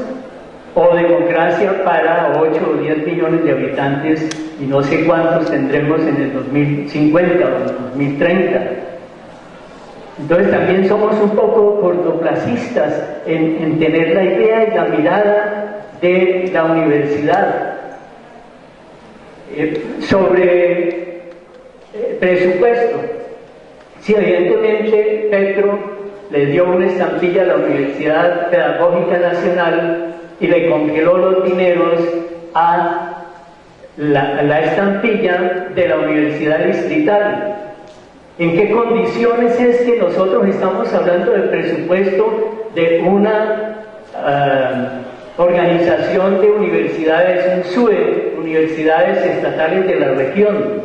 o democracia para 8 o 10 millones de habitantes y no sé cuántos tendremos en el 2050 o en el 2030. Entonces también somos un poco cortoplacistas en tener la idea y la mirada de la universidad. Sobre presupuesto, sí, evidentemente Petro le dio una estampilla a la Universidad Pedagógica Nacional y le congeló los dineros a la estampilla de la Universidad Distrital. ¿En qué condiciones es que nosotros estamos hablando del presupuesto de una organización de universidades, un SUE, universidades estatales de la región?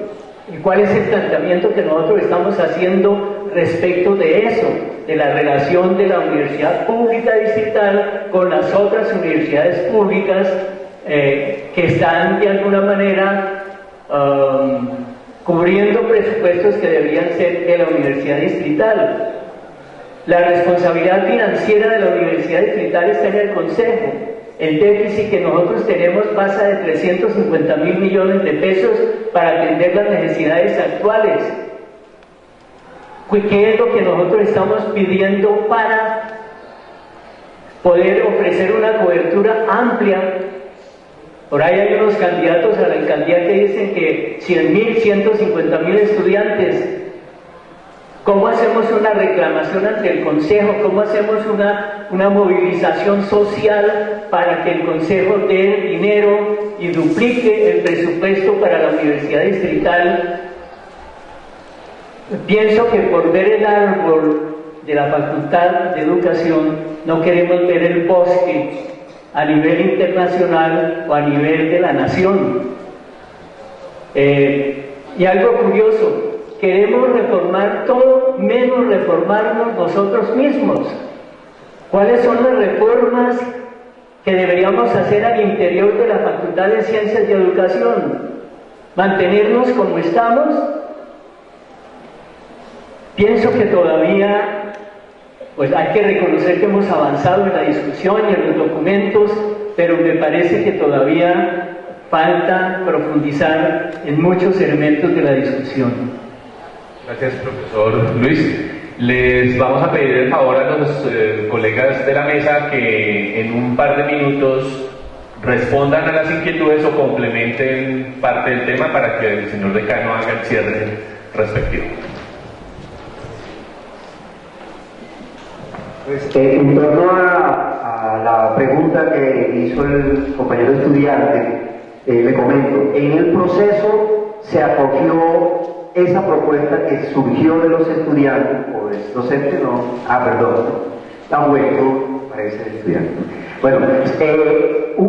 ¿Y cuál es el planteamiento que nosotros estamos haciendo respecto de eso, de la relación de la universidad pública distrital con las otras universidades públicas que están de alguna manera cubriendo presupuestos que deberían ser de la universidad distrital? La responsabilidad financiera de la universidad distrital está en el Consejo. El déficit que nosotros tenemos pasa de 350.000 millones de pesos para atender las necesidades actuales. ¿Qué es lo que nosotros estamos pidiendo para poder ofrecer una cobertura amplia? Por ahí hay unos candidatos a la alcaldía que dicen que 100.000, 150.000 estudiantes. ¿Cómo hacemos una reclamación ante el Consejo? ¿Cómo hacemos una movilización social para que el Consejo dé dinero y duplique el presupuesto para la Universidad Distrital? Pienso que por ver el árbol de la Facultad de Educación no queremos ver el bosque a nivel internacional o a nivel de la nación. Y algo curioso, queremos reformar todo menos reformarnos nosotros mismos. ¿Cuáles son las reformas que deberíamos hacer al interior de la Facultad de Ciencias y Educación? ¿Mantenernos como estamos? Pienso que todavía pues hay que reconocer que hemos avanzado en la discusión y en los documentos, pero me parece que todavía falta profundizar en muchos elementos de la discusión. Gracias, profesor Luis. Les vamos a pedir el favor a los colegas de la mesa que en un par de minutos respondan a las inquietudes o complementen parte del tema para que el señor decano haga el cierre respectivo. En torno a la pregunta que hizo el compañero estudiante, le comento, en el proceso se acogió esa propuesta que surgió de los estudiantes, o de los docentes, no, está hueco, parece el estudiante. Bueno,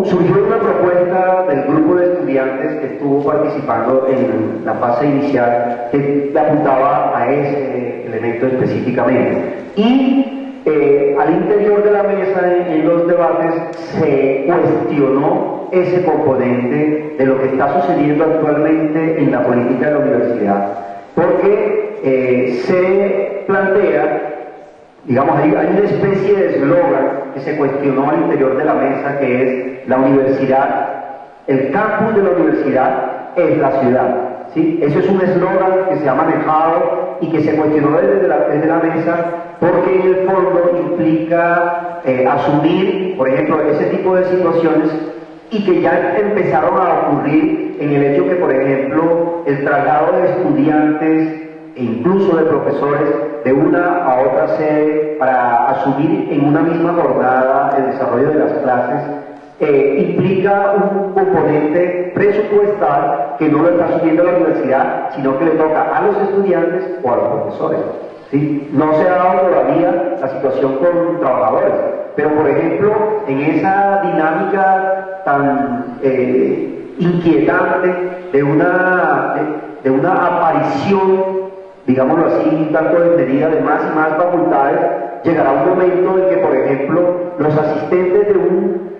surgió una propuesta del grupo de estudiantes que estuvo participando en la fase inicial que apuntaba a ese elemento específicamente. Y al interior de la mesa, en los debates, se cuestionó ese componente de lo que está sucediendo actualmente en la política de la universidad, porque se plantea, digamos, hay una especie de eslogan que se cuestionó al interior de la mesa, que es la universidad, el campus de la universidad es la ciudad. ¿Sí? Eso es un eslogan que se ha manejado y que se cuestionó desde la mesa, porque en el fondo implica asumir, por ejemplo, ese tipo de situaciones, y que ya empezaron a ocurrir en el hecho que, por ejemplo, el traslado de estudiantes e incluso de profesores de una a otra sede para asumir en una misma jornada el desarrollo de las clases implica un componente presupuestal que no lo está asumiendo la universidad, sino que le toca a los estudiantes o a los profesores. ¿Sí? No se ha dado todavía la situación con trabajadores. Pero por ejemplo, en esa dinámica tan inquietante de una aparición, digámoslo así, tanto desmedida de más y más facultades, llegará un momento en que, por ejemplo, los asistentes de un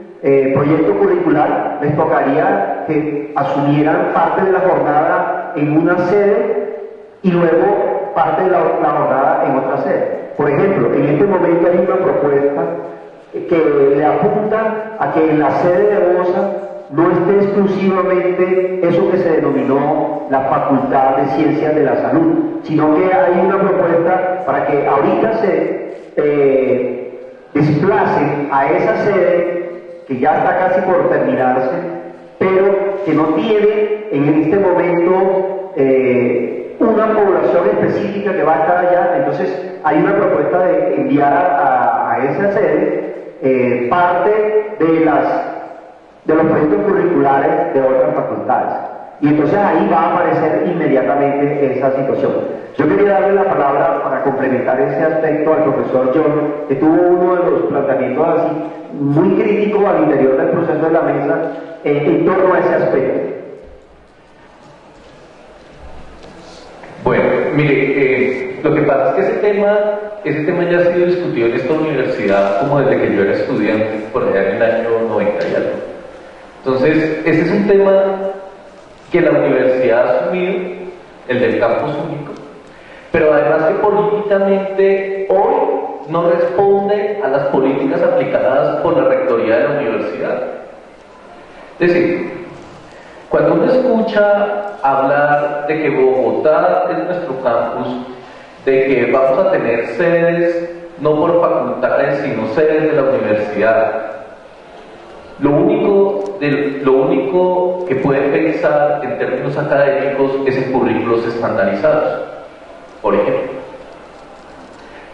proyecto curricular les tocaría que asumieran parte de la jornada en una sede y luego parte de la jornada en otra sede. Por ejemplo, en este momento hay una propuesta que le apunta a que en la sede de OSA no esté exclusivamente eso que se denominó la Facultad de Ciencias de la Salud, sino que hay una propuesta para que ahorita se desplacen a esa sede que ya está casi por terminarse, pero que no tiene en este momento una población específica que va a estar allá. Entonces hay una propuesta de enviar a esa sede parte de los proyectos curriculares de otras facultades. Y entonces ahí va a aparecer inmediatamente esa situación. Yo quería darle la palabra para complementar ese aspecto al profesor John, que tuvo uno de los planteamientos así muy críticos al interior del proceso de la mesa en torno a ese aspecto. Bueno, mire, lo que pasa es que ese tema ya ha sido discutido en esta universidad como desde que yo era estudiante, por allá en el año 90 y algo. Entonces, ese es un tema que la universidad ha asumido, el del campus único, pero además que políticamente hoy no responde a las políticas aplicadas por la rectoría de la universidad. Es decir, cuando uno escucha hablar de que Bogotá es nuestro campus, de que vamos a tener sedes no por facultades, sino sedes de la universidad, lo único que puede pensar en términos académicos es en currículos estandarizados, por ejemplo.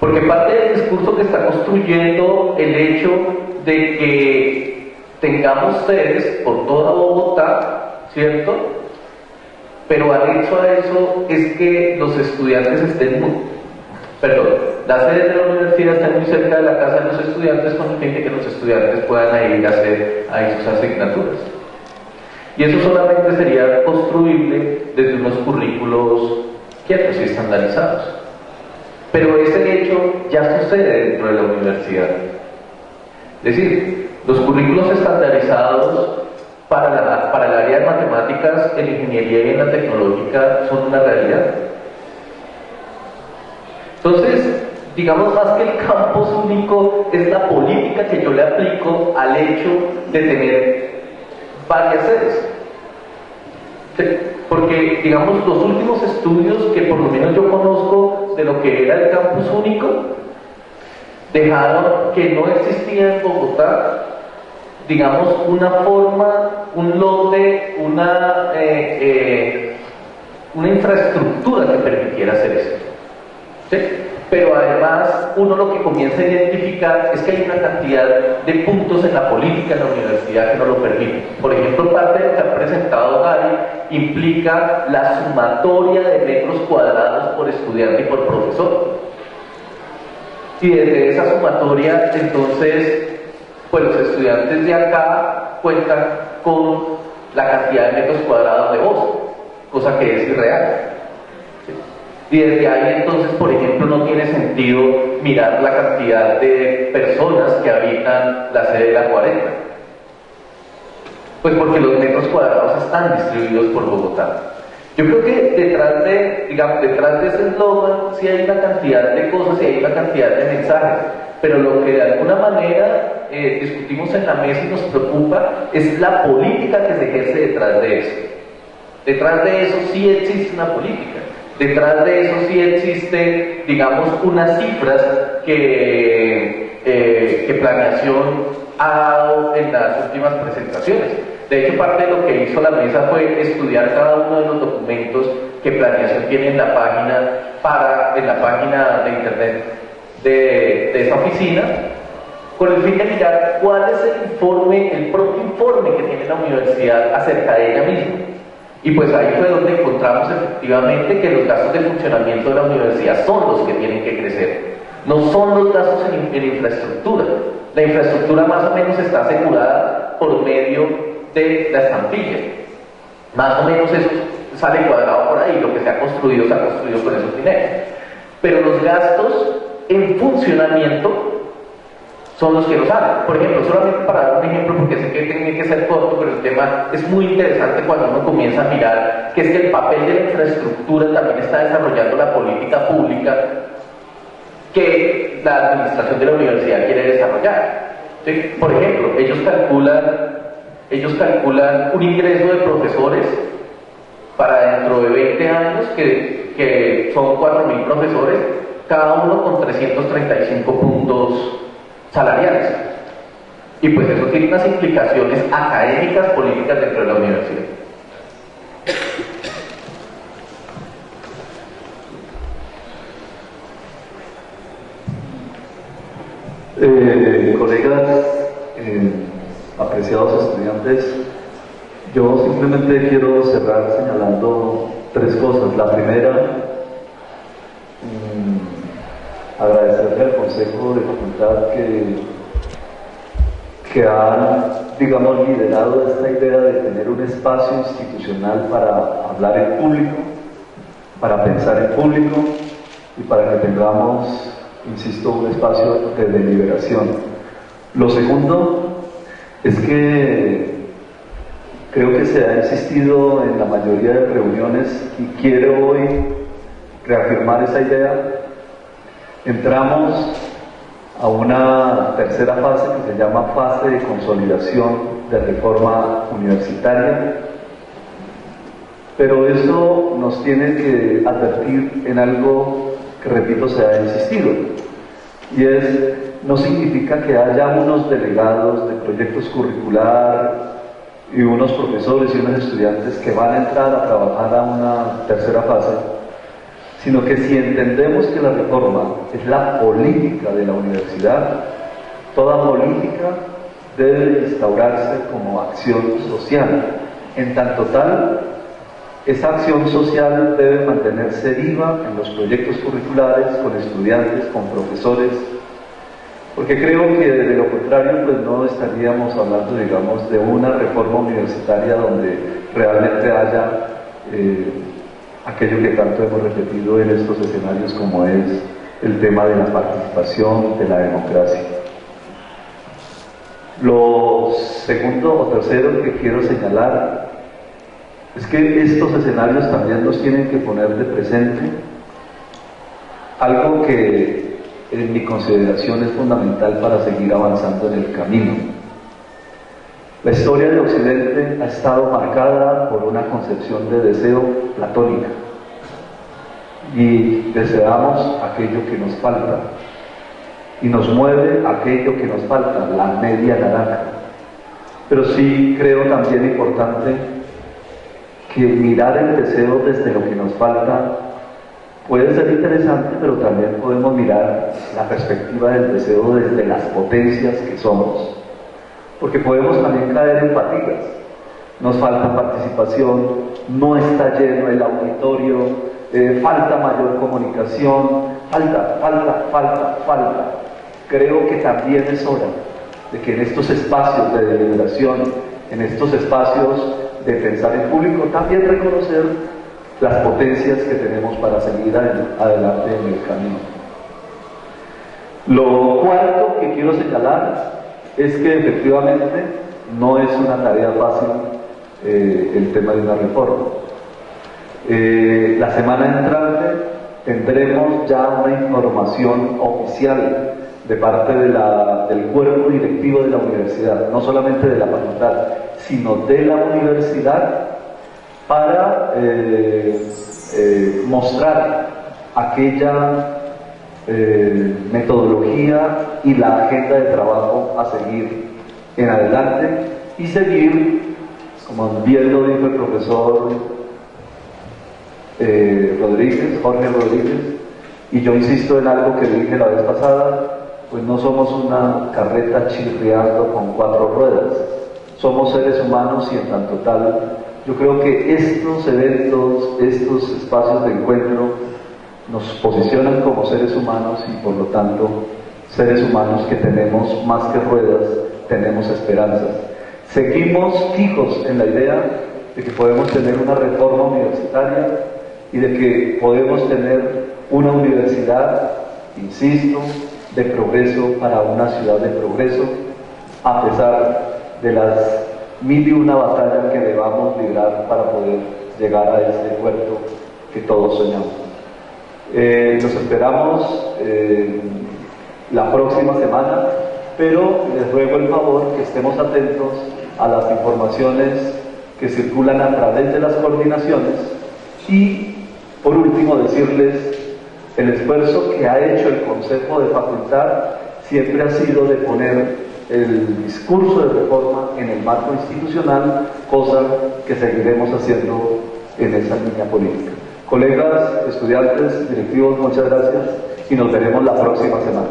Porque parte del discurso que está construyendo el hecho de que tengamos sedes por toda Bogotá, ¿cierto? Pero anexo a eso es que los estudiantes las sedes de la universidad están muy cerca de la casa de los estudiantes con el fin de que los estudiantes puedan ir a hacer ahí sus asignaturas. Y eso solamente sería construible desde unos currículos quietos y estandarizados. Pero ese hecho ya sucede dentro de la universidad. Es decir, los currículos estandarizados para el área de matemáticas, en ingeniería y en la tecnológica son una realidad. Entonces, digamos más que el campus único es la política que yo le aplico al hecho de tener varias sedes. ¿Sí? Porque, digamos, los últimos estudios que por lo menos yo conozco de lo que era el campus único dejaron que no existía en Bogotá, digamos, una forma, un lote, una infraestructura que permitiera hacer eso. ¿Sí? Pero además uno lo que comienza a identificar es que hay una cantidad de puntos en la política de la universidad que no lo permiten. Por ejemplo, parte de lo que ha presentado Gary implica la sumatoria de metros cuadrados por estudiante y por profesor. Y desde esa sumatoria, entonces, pues los estudiantes de acá cuentan con la cantidad de metros cuadrados de Boston, cosa que es irreal. Y desde ahí entonces, por ejemplo, no tiene sentido mirar la cantidad de personas que habitan la sede de la 40. Pues porque los metros cuadrados están distribuidos por Bogotá. Yo creo que detrás de ese eslogan sí hay una cantidad de cosas y hay una cantidad de mensajes, pero lo que de alguna manera discutimos en la mesa y nos preocupa es la política que se ejerce detrás de eso. Detrás de eso sí existe una política. Detrás de eso sí existe, digamos, unas cifras que Planeación ha dado en las últimas presentaciones. De hecho, parte de lo que hizo la mesa fue estudiar cada uno de los documentos que Planeación tiene en la página de internet de esa oficina, con el fin de mirar cuál es el propio informe que tiene la universidad acerca de ella misma. Y pues ahí fue donde encontramos efectivamente que los gastos de funcionamiento de la universidad son los que tienen que crecer, no son los gastos en infraestructura. La infraestructura más o menos está asegurada por medio de la estampilla. Más o menos eso sale cuadrado por ahí, lo que se ha construido con esos dineros. Pero los gastos en funcionamiento son los que lo salen. Por ejemplo, solamente para dar un ejemplo, porque sé que tiene que ser corto, pero el tema es muy interesante cuando uno comienza a mirar que es que el papel de la infraestructura también está desarrollando la política pública que la administración de la universidad quiere desarrollar. ¿Sí? Por ejemplo, ellos calculan un ingreso de profesores para dentro de 20 años, que son 4.000 profesores, cada uno con 335 puntos salariales. Y pues eso tiene unas implicaciones académicas, políticas dentro de la universidad. Colegas, apreciados estudiantes, yo simplemente quiero cerrar señalando tres cosas. La primera, agradecerle al Consejo de Facultad que ha, digamos, liderado esta idea de tener un espacio institucional para hablar en público, para pensar en público y para que tengamos, insisto, un espacio de deliberación. Lo segundo es que creo que se ha insistido en la mayoría de reuniones y quiero hoy reafirmar esa idea. Entramos a una tercera fase que se llama fase de consolidación de reforma universitaria, pero eso nos tiene que advertir en algo que, repito, se ha insistido, y es, no significa que haya unos delegados de proyectos curricular y unos profesores y unos estudiantes que van a entrar a trabajar a una tercera fase, sino que si entendemos que la reforma es la política de la universidad, toda política debe instaurarse como acción social. En tanto tal, esa acción social debe mantenerse viva en los proyectos curriculares, con estudiantes, con profesores, porque creo que de lo contrario pues no estaríamos hablando, digamos, de una reforma universitaria donde realmente haya aquello que tanto hemos repetido en estos escenarios, como es el tema de la participación, de la democracia. Lo segundo o tercero que quiero señalar es que estos escenarios también nos tienen que poner de presente algo que en mi consideración es fundamental para seguir avanzando en el camino. La historia de Occidente ha estado marcada por una concepción de deseo platónica y deseamos aquello que nos falta y nos mueve aquello que nos falta, la media naranja. Pero sí creo también importante que mirar el deseo desde lo que nos falta puede ser interesante, pero también podemos mirar la perspectiva del deseo desde las potencias que somos. Porque podemos también caer en fatigas. Nos falta participación, no está lleno el auditorio, falta mayor comunicación, falta. Creo que también es hora de que en estos espacios de deliberación, en estos espacios de pensar en público, también reconocer las potencias que tenemos para seguir adelante en el camino. Lo cuarto que quiero señalar es que efectivamente no es una tarea fácil el tema de una reforma. La semana entrante tendremos ya una información oficial de parte del cuerpo directivo de la universidad, no solamente de la facultad, sino de la universidad, para mostrar aquella metodología y la agenda de trabajo a seguir en adelante y seguir, como bien lo dijo el profesor Jorge Rodríguez, y yo insisto en algo que dije la vez pasada, pues no somos una carreta chirriando con 4 ruedas, somos seres humanos y en tanto tal, yo creo que estos eventos, estos espacios de encuentro nos posicionan como seres humanos y por lo tanto seres humanos que tenemos más que ruedas, tenemos esperanzas. Seguimos fijos en la idea de que podemos tener una reforma universitaria y de que podemos tener una universidad, insisto, de progreso para una ciudad de progreso, a pesar de las 1001 batallas que debamos librar para poder llegar a ese puerto que todos soñamos. Nos esperamos la próxima semana, pero les ruego el favor que estemos atentos a las informaciones que circulan a través de las coordinaciones y, por último, decirles el esfuerzo que ha hecho el Consejo de Facultad siempre ha sido de poner el discurso de reforma en el marco institucional, cosa que seguiremos haciendo en esa línea política. Colegas, estudiantes, directivos, muchas gracias y nos veremos la próxima semana.